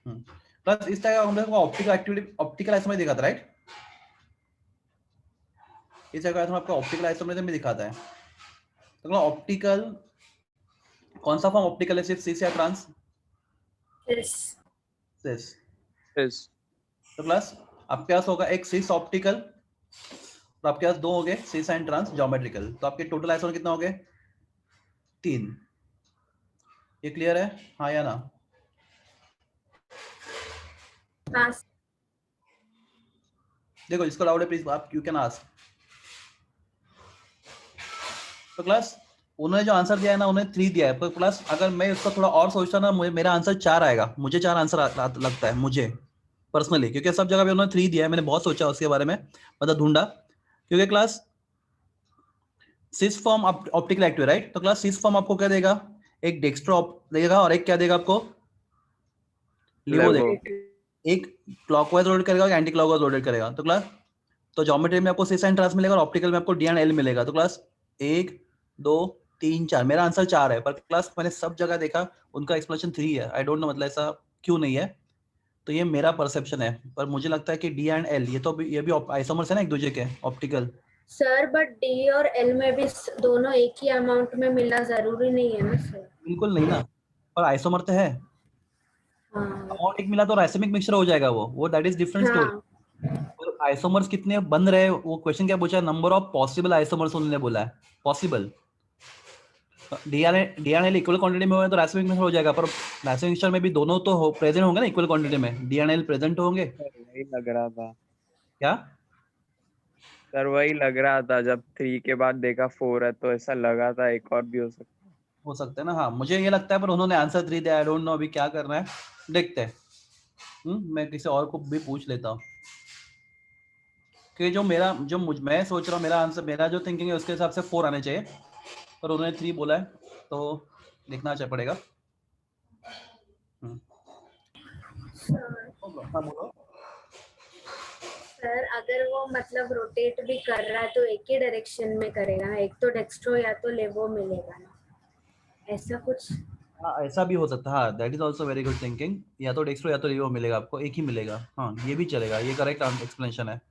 प्लस इस टाइप का कॉम्प्लेक्स को ऑप्टिकल एक्टिविटी ऑप्टिकल आइसोमर दिखाता है, राइट? इस टाइप का आइसोमर आपको ऑप्टिकल आइसोमर में दिखाता है। तो ऑप्टिकल कौन सा फॉर्म ऑप्टिकल है, सिर्फ सिस या ट्रांस? सिस। सिस। Yes. तो क्लास आपके पास होगा एक सिस ऑप्टिकल, तो आपके पास 2 हो गए सिस एंड ट्रांस ज्योमेट्रिकल। तो आपके टोटल आइसोमर कितना हो गए? 3। ये क्लियर है, हाँ या ना? हाँ देखो जिसको डाउट है प्लीज आप यू कैन आस्क। तो क्लास उन्होंने जो आंसर दिया है ना, उन्होंने 3 दिया है, पर क्लास अगर मैं उसका थोड़ा और सोचता ना, मुझे मेरा आंसर 4 आएगा। मुझे 4 आंसर लगता है मुझे पर्सनली, क्योंकि सब जगह पे उन्होंने 3 दिया है। मैंने बहुत सोचा उसके बारे में, मतलब ढूंढा, क्योंकि class cis form optical active, right? तो क्लास सिस फॉर्म आपको क्या देगा? एक डेक्स्ट्रो देगा और एक क्या देगा आपको? लिवो Levo. देगा। एक क्लॉकवाइज रोटेट करेगा और एंटी क्लॉकवाइज रोटेट करेगा। तो क्लास तो ज्योमेट्री में आपको सिस एंड ट्रांस मिलेगा और ऑप्टिकल में आपको डी एंड एल मिलेगा। तो क्लास 1 2 3 4, मेरा आंसर 4 है, पर क्लास मैंने सब जगह देखा उनका एक्सप्लेनेशन 3 है। आई डोंट नो मतलब ऐसा क्यों नहीं है, तो ये मेरा परसेप्शन है। पर मुझे लगता है कि डी एंड एल ये भी आइसोमर्स है ना एक दूसरे के, ऑप्टिकल। सर, बट डी और एल में भी दोनों एक ही अमाउंट में मिलना जरूरी नहीं है ना सर? बिल्कुल नहीं ना, पर आइसोमर तो है। हाँ अमाउंट एक मिला तो राइसेमिक मिक्सचर हो जाएगा, वो दैट इज डिफरेंट स्टोरी। हाँ। और आइसोमर्स कितने बन रहे, वो क्वेश्चन क्या पूछा है? नंबर ऑफ पॉसिबल आइसोमर्स उन्होंने बोला है, पॉसिबल। डीएनएल इक्वल क्वांटिटी में होगा तो राइसेमिक मिक्सचर हो जाएगा, पर राइसेमिक मिक्सचर में भी दोनों तो प्रेजेंट होंगे ना इक्वल क्वांटिटी में, डीएनएल प्रेजेंट होंगे। सर वही लग रहा था। क्या? सर वही लग रहा था, जब 3 के बाद देखा 4 है तो ऐसा लगा था एक और भी हो सकता है। हो सकता है ना, हाँ मुझे ये लगता है, पर उन्होंने आंसर 3 दिया। आई डोंट नो अभी क्या करना है, देखते हैं। मैं किसी और को भी पूछ लेता हूँ कि मैं सोच रहा हूँ, मेरा आंसर, मेरा जो थिंकिंग है उसके हिसाब से 4 आने चाहिए, पर उन्होंने 3 बोला है, तो देखना चाहिए पड़ेगा। हाँ बोलो। सर अगर वो मतलब रोटेट भी कर रहा है तो एक ही डायरेक्शन में करेगा ना, एक तो डेक्स्ट्रो या तो लेवो मिलेगा ना, ऐसा कुछ? हाँ ऐसा भी हो सकता है, हाँ that is also very good thinking. या तो डेक्स्ट्रो या तो लीवो मिलेगा आपको, एक ही मिलेगा, हाँ ये भी चलेगा, ये करेक्ट एक्सप्लेनेशन है।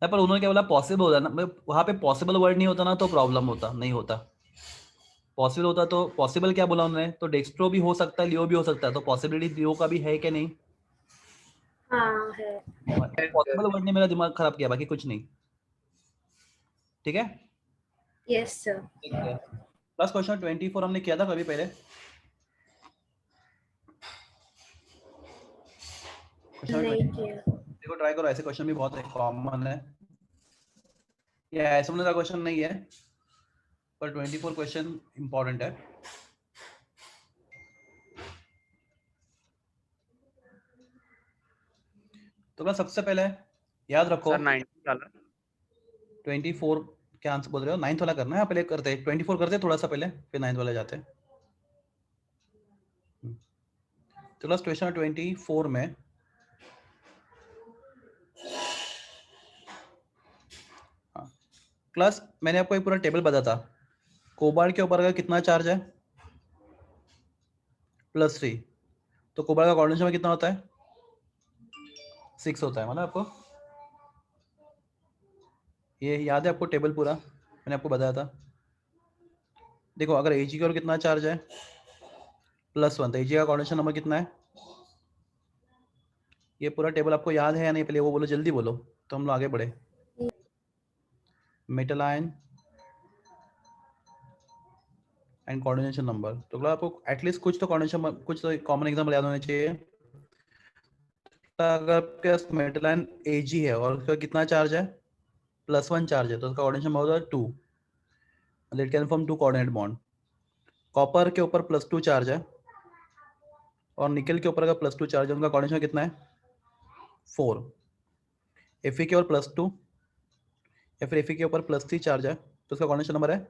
पर उन्होंने क्या बोला, पॉसिबल होता ना, वहाँ पे पॉसिबल वर्ड नहीं होता ना तो प्रॉब्लम होता, नहीं होता। पॉसिबल होता तो, पॉसिबल क्या बोला उन्होंने, तो डेक्स्ट्रो भी हो सकता है, लियो भी हो सकता है, तो पॉसिबिलिटी लियो का भी है कि नहीं? हाँ है। पॉसिबल वर्ड ने मेरा दिमाग खराब किया, बाकी कुछ नहीं। ठीक है, यस सर। प्लस क्वेश्चन 24 हमने किया था कभी पहले? नहीं किया। देखो ट्राई करो, ऐसे क्वेश्चन भी बहुत कॉमन है, या ऐसे का क्वेश्चन नहीं है पर 24 क्वेश्चन इंपॉर्टेंट है। तो बस सबसे पहले याद रखो सर 90 वाला 24 क्या आंसर बोल रहे हो, 9th वाला करना है, पहले करते हैं 24 करते हैं थोड़ा सा पहले, फिर 9th वाला जाते हैं। तो क्लास क्वेश्चन 24 में क्लास मैंने आपको एक पूरा टेबल बताया था, कोबाल्ट के ऊपर का कितना चार्ज है, +3, तो कोबाल्ट का कोऑर्डिनेशन में कितना होता है, 6 होता है, मतलब आपको ये याद है आपको टेबल पूरा मैंने आपको बताया था। देखो अगर Ag की ओर कितना चार्ज है, +1, तो Ag का कोऑर्डिनेशन नंबर कितना है, ये पूरा टेबल आपको याद है या नहीं, पहले वो बोलो, जल्दी बोलो तो हम लोग आगे बढ़े। Metal ion and coordination number, तो मतलब आपको एटलीस्ट कुछ तो कोऑर्डिनेशन, कुछ तो कॉमन एग्जांपल याद होने चाहिए। अगर आपके पास मेटल आयन Ag है और उसका कितना चार्ज है, +1 चार्ज है, तो उसका कोऑर्डिनेशन होगा 2, it can form 2 coordinate bond. Copper के ऊपर +2 चार्ज है और निकल के ऊपर का +2 चार्ज है, उनका कोऑर्डिनेशन कितना है, 4। Fe के ऊपर +2 या फिर Fe के ऊपर +3 चार्ज है, तो उसका कोऑर्डिनेशन नंबर है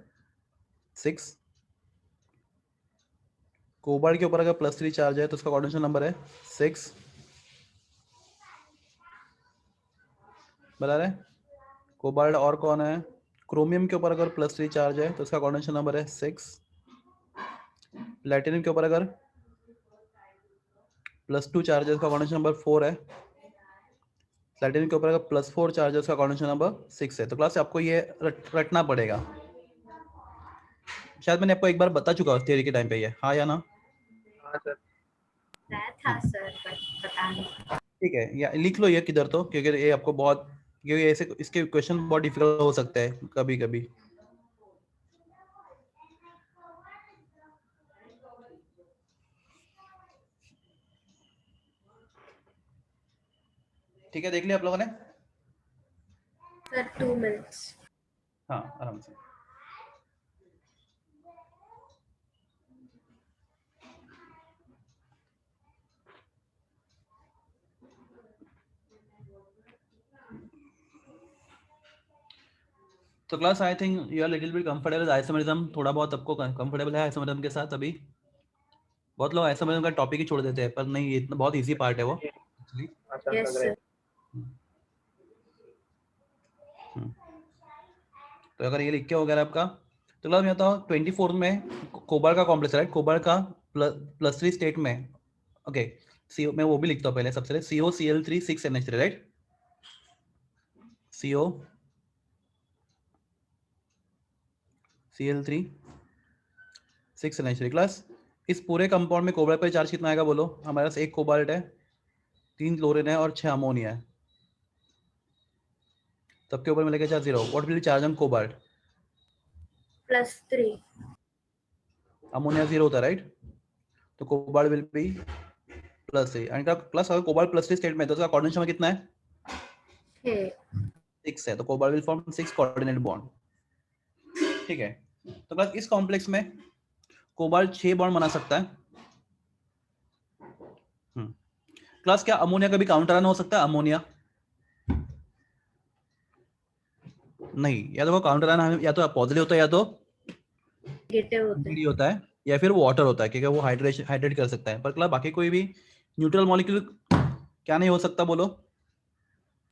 6। कोबाल्ट के ऊपर अगर +3 चार्ज है तो उसका कोऑर्डिनेशन नंबर है 6, बता रहे। कोबाल्ट और कौन है, क्रोमियम के ऊपर अगर +3 चार्ज है तो उसका कोऑर्डिनेशन नंबर है 6। प्लेटिनम के ऊपर अगर +2 चार्ज है उसका कोऑर्डिनेशन नंबर 4 है। प्लेटिनम के ऊपर अगर +4 चार्ज है उसका कोऑर्डिनेशन नंबर 6 है। तो क्लास आपको ये रटना पड़ेगा, शायद मैंने आपको एक बार बता चुका हूँ थियरी के टाइम पे, ये हाँ या ना? हाँ सर। था सर, पता नहीं। ठीक है, या लिख लो ये किधर तो, क्योंकि ये आपको बहुत, क्योंकि ऐसे इसके क्वेश्चन बहुत डिफिकल्ट हो सकते हैं कभी कभी। ठीक है, देख लिया आप लोगों ने? Sir 2 minutes. हाँ आराम से। तो class I think you are little bit comfortable isomerism, थोड़ा बहुत आपको कंफर्टेबल है आइसोमेरिज्म के साथ अभी? बहुत लोग आइसोमेरिज्म का टॉपिक ही छोड़ देते हैं, पर नहीं ये इतना बहुत इजी पार्ट है वो एक्चुअली। आसान यस लग रहा है। सर। तो अगर ये लिख के हो गया आपका, तो क्लास मैं बताऊँ 24 में कोबाल्ट का कॉम्प्लेक्स, राइट, कोबाल्ट का +3 स्टेट में, ओके CO मैं वो भी लिखता हूँ पहले, सबसे पहले COCl3 6NH3, right, COCl3 6NH3। Class इस पूरे कंपाउंड में कोबाल्ट पर चार्ज कितना आएगा बोलो, हमारे पास 1 कोबाल्ट है, 3 क्लोरीन है और 6 अमोनिया है, सबके ऊपर मिलेगा charge 0। What will charge on cobalt? +3। Ammonia 0 होता है, राइट, तो cobalt will be +3 and plus, अगर कोबाल्ट +3 स्टेट में तो उसका कोऑर्डिनेशन में कितना है, 6 है, तो cobalt will form 6 coordinate bond. ठीक है, तो बस इस कॉम्प्लेक्स में कोबाल्ट 6 बॉन्ड बना सकता है। क्लास क्या अमोनिया का भी काउंटर आयन हो सकता है, अमोनिया? नहीं, या तो वो काउंटर आयन या तो पॉजिटिव होता है या तो नेगेटिव होते हैं। होता है, या फिर वो वाटर होता है, क्योंकि वो हाइड्रेट कर सकता है। पर क्लास बाकी कोई भी न्यूट्रल मॉलिक्यूल क्या नहीं हो सकता बोलो,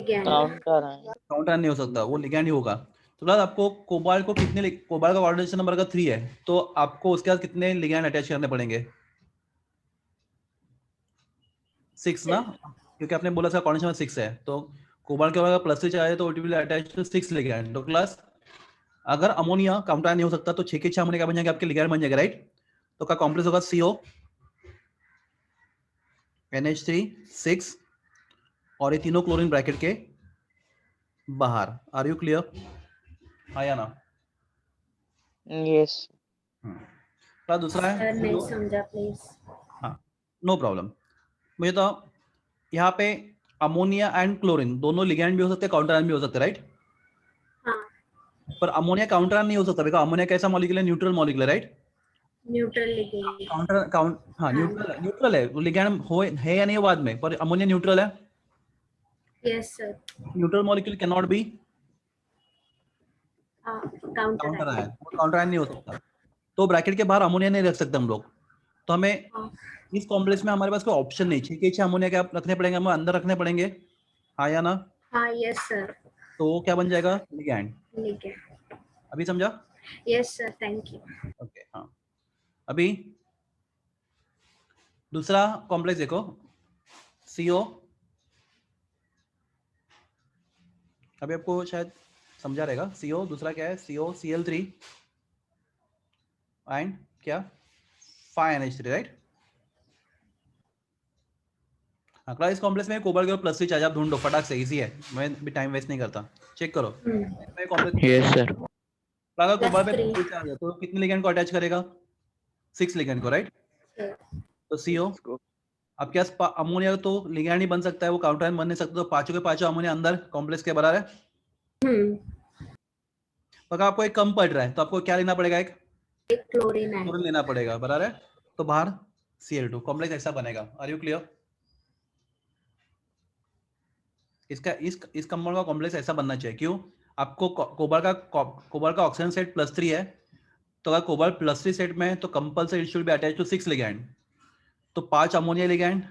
काउंटर है। काउंटर आयन नहीं हो सकता, वो लिगैंड ही होगा। तो क्लास आपको कोबाल्ट को कितने, कोबाल्ट का कोऑर्डिनेशन नंबर अगर 3 है तो आपको उसके साथ कितने लिगैंड अटैच करने पड़ेंगे? 6 ना, क्योंकि आपने बोला था कोऑर्डिनेशन 6 है, तो कोबाल्ट के बाद +3 चाहिए तो it will attach to 6 ligand. तो क्लास अगर अमोनिया काउंटर नहीं हो सकता तो 6 के 6 अमोनिया क्या बन जाएंगे आपके, लिगैंड बन जाएगा, राइट? तो का कॉम्प्लेक्स होगा CO NH3 6 और ये तीनों क्लोरीन ब्रैकेट के बाहर। Are you clear? हाँ या ना? Yes. क्या दूसरा है? सर नहीं समझा प्लीज। हाँ, नो प्रॉब्लम। मुझे तो यहाँ पे अमोनिया एंड क्लोरीन दोनों लिगैंड भी हो सकते हैं, काउंटर आयन भी हो सकते हैं, राइट? हाँ, पर अमोनिया काउंटर आयन नहीं हो सकता, बिकॉज़ अमोनिया कैसा मॉलिक्यूल है? न्यूट्रल मॉलिक्यूल है, राइट? Neutral ligand. हाँ न्यूट्रल है, लिगैंड है या नहीं बाद में, पर अमोनिया न्यूट्रल है। Yes sir. Neutral molecule can not be counter counter ion. Ion, वो काउंटर आयन नहीं हो सकता। तो ब्रैकेट के बाहर अमोनिया नहीं रख सकते हम लोग। तो हमें हाँ, इस कॉम्प्लेक्स में हमारे पास कोई ऑप्शन नहीं, 6 के 6 अमोनिया क्या रखने पड़ेंगे, हमें अंदर रखने पड़ेंगे, हाँ या ना? हाँ यस सर। तो वो क्या बन जाएगा? लिगैंड। लिगेंड। अभी समझा? Yes sir, thank you. Okay हाँ। अभी दूसरा कॉम्प्लेक्स देखो, CO, अभी आपको शायद समझा रहेगा। CO दूसरा क्या है? CO Cl3 एंड क्या? 5NH3, right? हाँ क्लास, इस कॉम्प्लेक्स में कोबाल्ट के +3 चाहिए, आप ढूंढो फटाक से, इजी है, मैं भी टाइम वेस्ट नहीं करता, चेक करो। मैं कॉम्प्लेक्स Yes, sir. अगर कोबाल्ट में +3 +3 चाहिए तो कितने लिगैंड को अटैच करेगा? 6 लिगैंड को, राइट? तो CO Let's go. आपके पास अमोनिया तो लिगैंड ही बन सकता है, वो काउंटर आयन बन नहीं सकता, तो पांचों के पांचों अमोनिया अंदर कॉम्प्लेक्स के बराबर है। तो अगर आपको एक कम पड़ रहा है तो आपको क्या लेना पड़ेगा? एक क्लोरीन आयन। क्लोरीन लेना पड़ेगा, बराबर है? तो बाहर Cl2 कॉम्प्लेक्स ऐसा बनेगा। Are you clear? इसका इस कंपाउंड का कॉम्प्लेक्स ऐसा बनना चाहिए। क्यों? आपको कोबाल्ट का ऑक्सीजन सेट +3 है, तो अगर कोबाल्ट +3 सेट में है तो compulsory it should be attach to 6 ligand. तो 5 अमोनिया लिगैंड,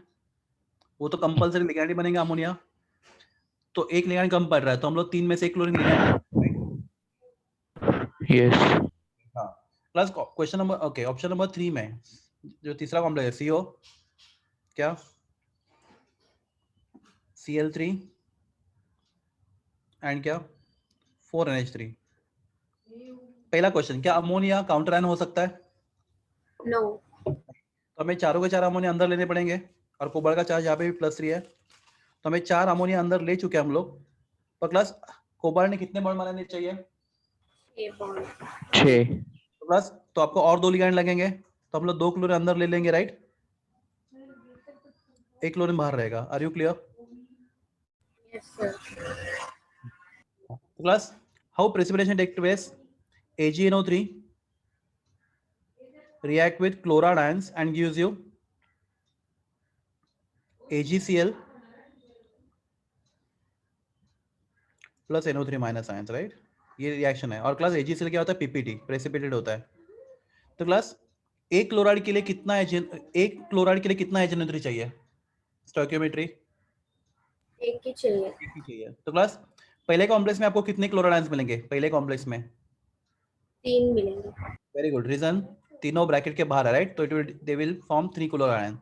वो तो कंपल्सरी लिगैंड ही बनेगा अमोनिया। तो एक लिगैंड कम पड़ रहा है तो हम लोग 3 में से एक क्लोरीन लिगैंड। Yes. हाँ, plus question number, okay, option number 3 में जो तीसरा कॉम्प्लेक्स है CO क्या? Cl3 एंड क्या? 4NH3। पहला क्वेश्चन, क्या अमोनिया काउंटर आयन हो सकता है? नो। तो हमें चारों के चार अमोनिया अंदर लेने पड़ेंगे, और कोबाल्ट का चार्ज यहाँ पे भी +3 है, तो हमें 4 अमोनिया अंदर ले चुके हैं हम लोग। पर प्लस कोबाल्ट ने कितने बॉन्ड बनाने चाहिए? A bond. 6. तो प्लस, तो आपको और 2 लिगैंड लगेंगे, तो हम लोग 2 क्लोरीन अंदर ले लेंगे, राइट? एक क्लोरीन बाहर रहेगा। Are you clear? Yes sir. Plus how precipitation take place? AgNO3 react with chloride ions and gives you AgCl plus NO3 minus ions, right? ये रिएक्शन है। और क्लास AgCl क्या होता है? PPT, प्रेसिपिटेट होता है। तो क्लास एक क्लोराइड के लिए कितना HNO3 चाहिए? स्टोइकियोमेट्री एक ही चाहिए। एक ही चाहिए। तो क्लास पहले कॉम्प्लेक्स में आपको कितने क्लोराइड आयंस मिलेंगे? पहले कॉम्प्लेक्स में 3 मिलेंगे। वेरी गुड, रीजन तीनों ब्रैकेट के बाहर है, राइट? तो they will form 3 chloride ion.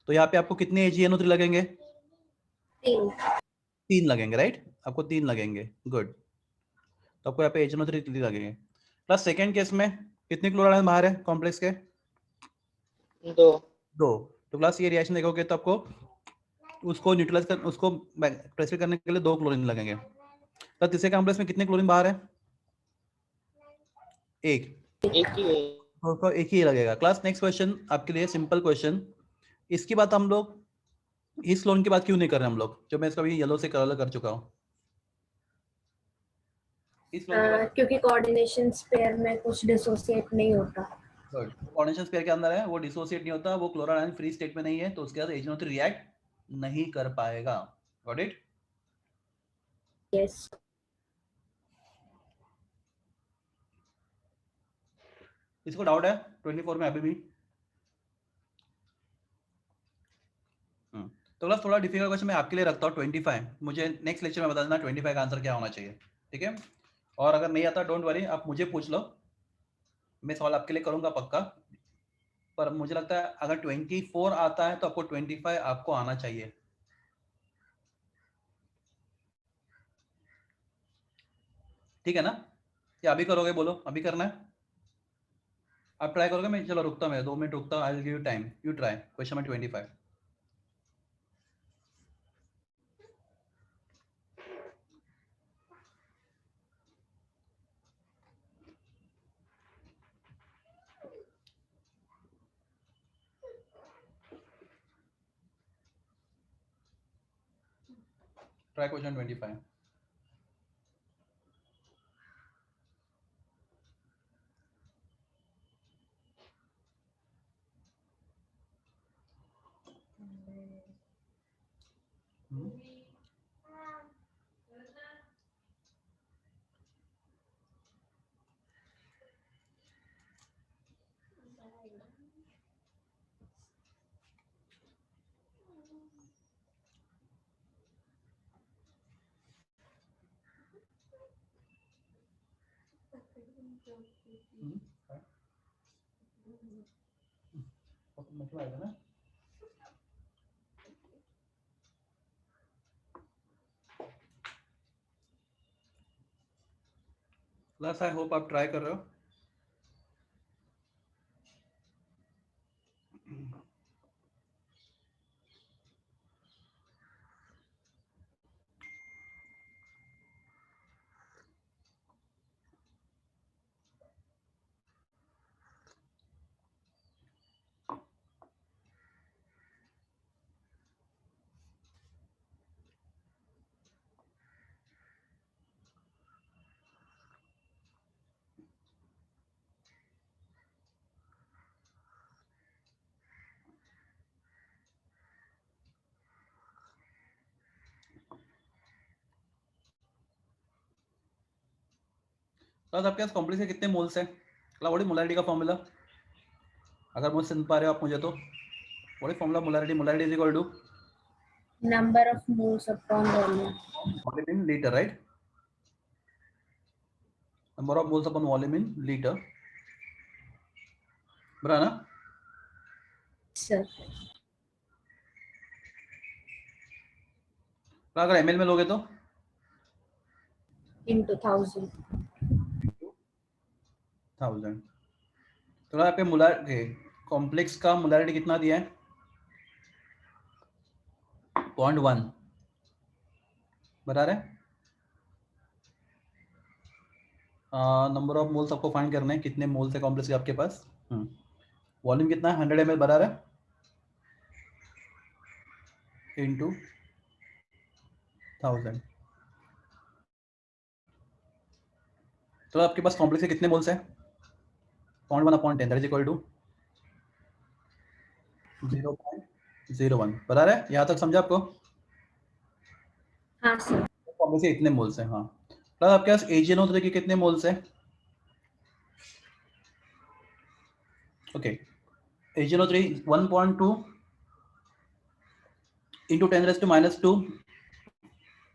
तो यहाँ पे आपको कितने AgNO3 लगेंगे? 3 लगेंगे, राइट? आपको 3 लगेंगे, गुड। तो आपको यहाँ पे HNO3 लगेंगे। प्लस सेकेंड केस में कितने क्लोराइड आयन बाहर है कॉम्प्लेक्स के? 2. 2। तो प्लस ये रिएक्शन देखोगे तो आपको उसको न्यूट्रलाइज कर, उसको प्रेसिपिटेट करने के लिए 2 क्लोरीन लगेंगे। तो तीसरे कॉम्प्लेक्स में कितने क्लोरीन बाहर है? 1। एक ही है. तो एक ही लगेगा। क्लास नेक्स्ट क्वेश्चन आपके लिए सिंपल क्वेश्चन। इसकी बात हम लोग इस क्लोरीन की बात क्यों नहीं कर रहे हम लोग, जो मैं इसका भी येलो से कलर कर चुका हूँ? इस क्लोरीन की बात, क्योंकि कोऑर्डिनेशन पेयर में कुछ डिसोसिएट नहीं होता। कोऑर्डिनेशन पेयर के अंदर है, वो डिसोसिएट नहीं होता, वो क्लोराइड आयन फ्री स्टेट में नहीं है, तो उसके साथ HNO3 रिएक्ट नहीं कर पाएगा। Got it? यस। इसको डाउट है 24 में अभी भी? तो क्लास थोड़ा डिफिकल्ट क्वेश्चन मैं आपके लिए रखता हूँ 25। मुझे नेक्स्ट लेक्चर में बता देना 25 का आंसर क्या होना चाहिए, ठीक है? और अगर नहीं आता डोंट वरी, आप मुझे पूछ लो, मैं सवाल आपके लिए करूंगा पक्का। पर मुझे लगता है अगर 24 आता है तो आपको 25 आपको आना चाहिए। ठीक है ना? या अभी करोगे? बोलो अभी करना है? आप ट्राई करोगे? मैं चलो रुकता हूँ, मैं 2 मिनट रुकता हूँ, I will give you time, you try question number 25। Try question 25। मतलब आएगा ना? क्लास आई होप आप ट्राई कर रहे हो। क्लास आपके पास कॉम्प्लेक्स के कितने मोल्स है? क्लास व्हाट इज मोलैरिटी का फॉर्मूला? अगर मुझे सुन पा रहे हो आप मुझे तो what is formula molarity? Molarity is equal to Number of moles upon volume. volume in liter, right? Number of moles upon volume in liter, बराबर ना? Sir. अगर एमएल में लोगे तो Into 1000. 1000। तो यहाँ पे मोलर कॉम्प्लेक्स का मोलैरिटी कितना दिया है? 0.1 बराबर है। नंबर ऑफ मोल्स आपको फाइंड करने हैं, कितने मोल्स है कॉम्प्लेक्स के आपके पास। वॉल्यूम कितना है? 100 ml बराबर है इंटू 1000। तो आपके पास कॉम्प्लेक्स के कितने मोल्स है? 0.1/10 दैट इज इक्वल टू 0.01 बराबर है। यहाँ तक समझा आपको? हाँ सर। कॉम्प्लेक्स के इतने मोल्स हैं। हाँ, प्लस आपके पास AgNO3 के कितने मोल्स है? Okay, AgNO3 1.2 into 10⁻²,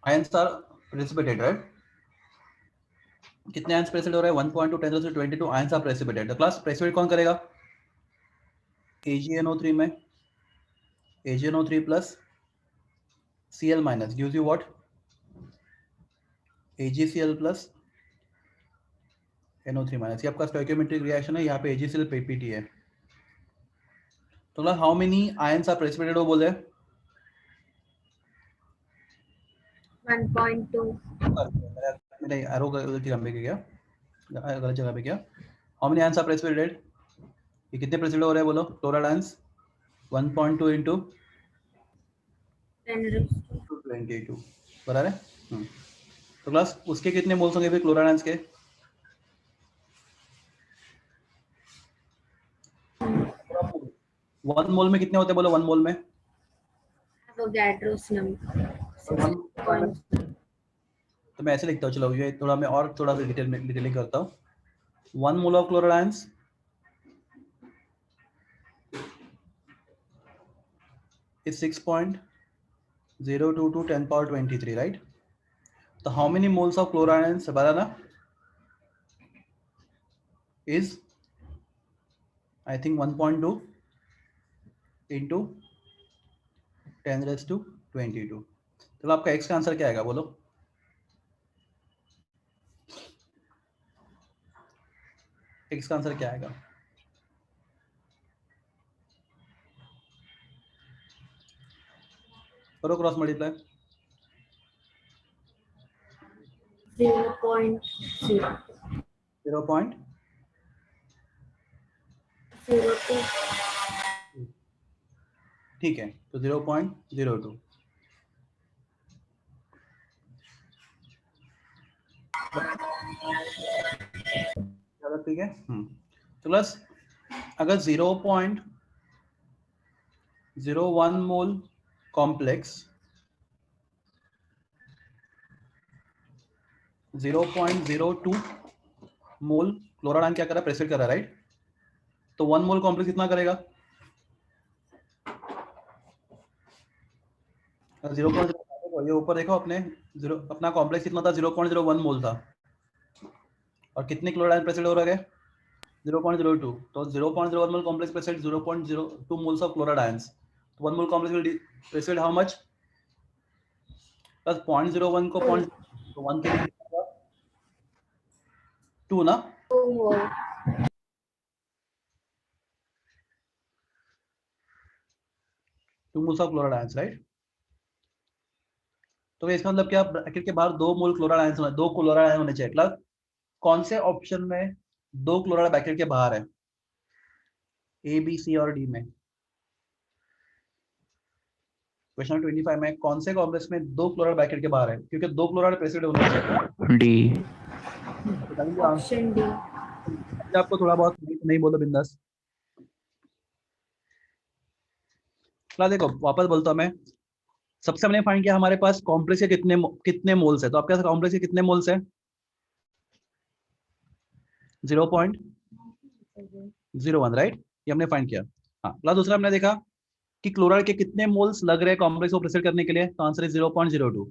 ions are precipitated, right? कितने आयंस प्रेसिपिटेट हो रहे हैं? 1.2 10⁻22 आयंस आर प्रेसिपिटेटेड। तो क्लास प्रेसिपिटेट कौन करेगा? AgNO3 में AgNO3 plus Cl minus gives you what? AgCl plus NO3 minus। ये आपका स्टोइकियोमेट्रिक रिएक्शन है, यहाँ पे AgCl PPT है। तो class how many ions are precipitated वो बोले? 1.2. मेरा एरो गलत जगह पे गया, गलत जगह पे गया। How many ions are precipitated? ये कितने प्रेसिपिटेट हो रहे हैं बोलो? क्लोराइड आयंस 1.2 into 10⁻22 बराबर है। तो क्लास उसके कितने मोल्स होंगे फिर क्लोराइड आयंस के? वन मोल में कितने होते हैं बोलो? वन मोल में Avogadro's number. तो मैं ऐसे लिखता हूँ, चलो ये थोड़ा मैं और थोड़ा सा डिटेलिंग करता हूँ। 1 mole of chloride ions is 6.022 10⁻23, right? तो how many moles of chloride ions बता ना? is I think 1.2 into 10⁻²²। तो आपका x का आंसर क्या आएगा बोलो? x का आंसर क्या आएगा? करो क्रॉस मल्टीप्लाई। 0.0 0.02 ठीक है, तो 0.02 चलो ठीक है। तो प्लस अगर 0.01 मोल कॉम्प्लेक्स 0.02 मोल क्लोराइड आयन क्या कर रहा है? प्रेसिड कर रहा है, राइट? तो 1 मोल कॉम्प्लेक्स कितना करेगा? 0.0 ये ऊपर देखो अपने अपना कॉम्प्लेक्स कितना था? 0.01 मोल था। और कितने क्लोराइड आयन प्रेसिड हो रहे हैं? 0.02। तो 0.01 mole complex precipitate 0.02 moles of chloride ions. तो 1 mole complex will precipitate how much? Plus 0.01 को 1 के लिए 2 ना? 2 mole 2 moles of chloride ions, right? तो इसका मतलब क्या? ब्रैकेट के बाहर 2 मोल क्लोराइड आयंस होने, 2 क्लोराइड आयन होने चाहिए। प्लस कौन से ऑप्शन में 2 क्लोराइड ब्रैकेट के बाहर है? ए, बी, सी और डी में। क्वेश्चन 25 में कौन से कॉम्प्लेक्स में 2 क्लोराइड ब्रैकेट के बाहर है? क्योंकि 2 क्लोराइड प्रेसिड होने चाहिए। डी। बताइए ऑप्शन डी। आपको थोड़ा बहुत नहीं बोलो बिंदास। चला देखो वापस बोलता हूं मैं। सबसे हमने फाइंड किया हमारे पास कॉम्प्लेक्स के कितने मोल्स है। तो आपके पास कॉम्प्लेक्स के कितने मोल्स है? 0.01, राइट? ये हमने फाइंड किया। हाँ, प्लस दूसरा हमने देखा कि क्लोराइड के कितने मोल्स लग रहे हैं कॉम्प्लेक्स को प्रेसिड करने के लिए। तो आंसर इज 0.02।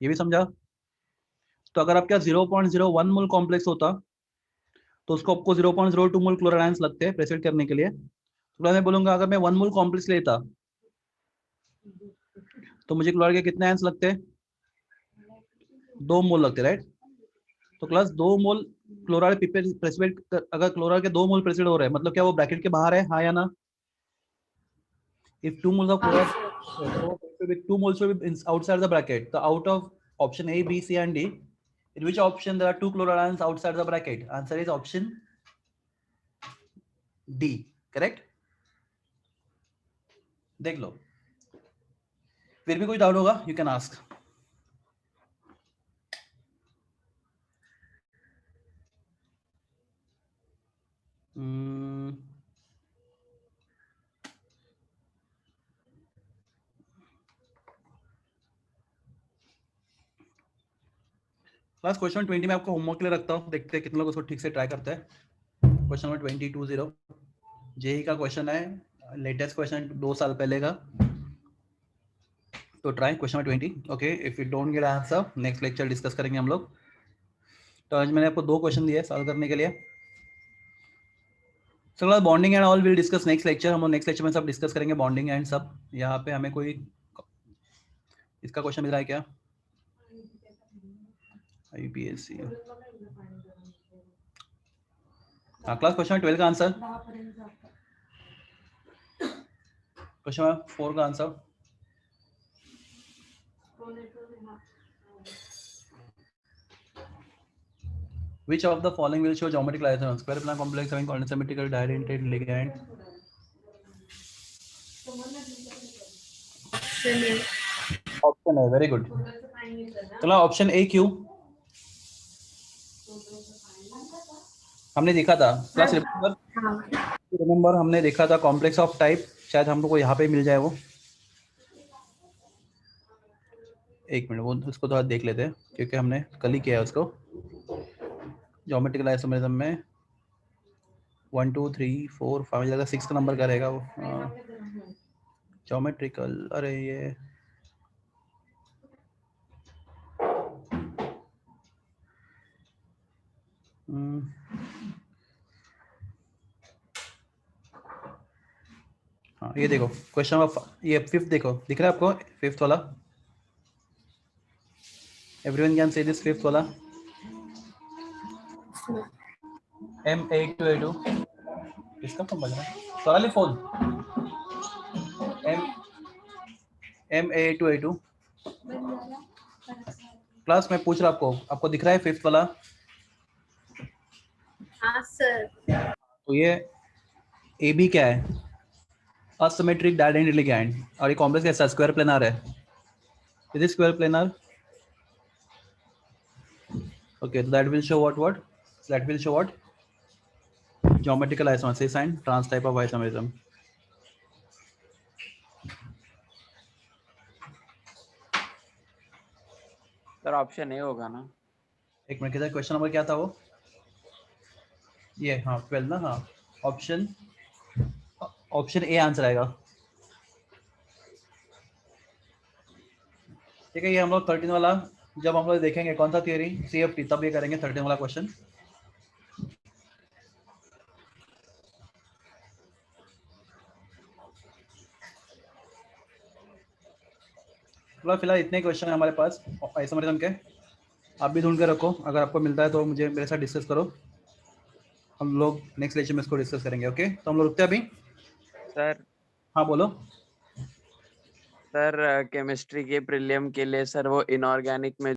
ये भी समझा? तो अगर आपके 0.01 मोल कॉम्प्लेक्स होता तो उसको आपको 0.02 मोल क्लोराइड आयंस लगते हैं प्रेसिड करने के लिए। तो मैं बोलूंगा अगर मैं 1 मोल कॉम्प्लेक्स लेता तो मुझे क्लोराइड के कितने आयंस लगते? 2 मोल लगते, राइट? तो प्लस 2 मोल क्लोराइड प्रेसिड, अगर क्लोराइड के 2 मोल प्रेसिड हो रहे हैं मतलब क्या वो ब्रैकेट के बाहर है, हाँ या ना? If 2 moles of chloride, with 2 moles should be outside the bracket. So out of option A, B, C, and D, in which option there are 2 chloride ions outside the bracket? Answer is option D. Correct? देख लो, फिर भी कोई doubt होगा you can ask. Class question 20 में आपको homework के लिए रखता हूँ, देखते हैं कितने लोग उसको ठीक से ट्राई करते हैं। क्वेश्चन नंबर 20 जेई का क्वेश्चन है, लेटेस्ट क्वेश्चन 2 साल पहले का। तो try question number 20। Okay, if you don't get answer next lecture discuss करेंगे हम लोग। तो आज मैंने आपको 2 क्वेश्चन दिए सॉल्व करने के लिए। So bonding and all will discuss next lecture. हम लोग नेक्स्ट लेक्चर में सब डिस्कस करेंगे बॉन्डिंग एंड सब। यहाँ पे हमें कोई इसका क्वेश्चन मिल रहा है क्या? IUPAC। हाँ, क्लास क्वेश्चन 12 का आंसर, क्वेश्चन 4 का answer. Which of the following will show geometric isomorphism? Square plan complex having coordinate symmetrical diadentate ligand. Option है, वेरी गुड। चलो ऑप्शन ए क्यों? हमने देखा था क्लास, रिमेंबर हमने देखा था कॉम्प्लेक्स ऑफ टाइप, शायद हम लोग को यहाँ पे मिल जाए वो। एक मिनट, वो उसको थोड़ा देख लेते हैं क्योंकि हमने कल ही किया है उसको। ज्योमेट्रिकल आइसोमेरिज्म में 1 2 3 4 5 जगह 6 का नंबर का रहेगा वो। ज्योमेट्रिकल, अरे ये हाँ ये देखो क्वेश्चन नंबर ये फिफ्थ देखो, दिख रहा है आपको फिफ्थ वाला? Everyone can say this fifth वाला M8282 किसका फोन बज रहा है? सोनाली फोन M8282 क्लास में पूछ रहा आपको दिख रहा है फिफ्थ वाला? हाँ सर। तो ये ए बी क्या है? असिमेट्रिक डायडेंटिटी एंड और ये कॉम्प्लेक्स कैसा स्क्वायर प्लेनर है? Is it square planar? Okay, so that will show what? That will show what? Geometrical isomorphism and trans type of isomerism. Sir option A होगा ना? एक minute किधर क्वेश्चन नंबर क्या था वो? ये हाँ 12 ना? हाँ ऑप्शन ए आंसर आएगा। ठीक है, ये हम लोग 13 वाला जब हम लोग देखेंगे कौन सा थियरी CFT तब ये करेंगे 13 वाला क्वेश्चन। फिलहाल इतने क्वेश्चन है हमारे पास आइसोमेरिज्म के। आप भी ढूंढ के रखो, अगर आपको मिलता है तो मुझे मेरे साथ डिस्कस करो, हम लोग नेक्स्ट लेक्चर में इसको डिस्कस करेंगे। ओके, तो हम लोग रुकते हैं अभी। सर हाँ बोलो। सर केमिस्ट्री के प्रीलियम के लिए सर वो इनऑर्गेनिक में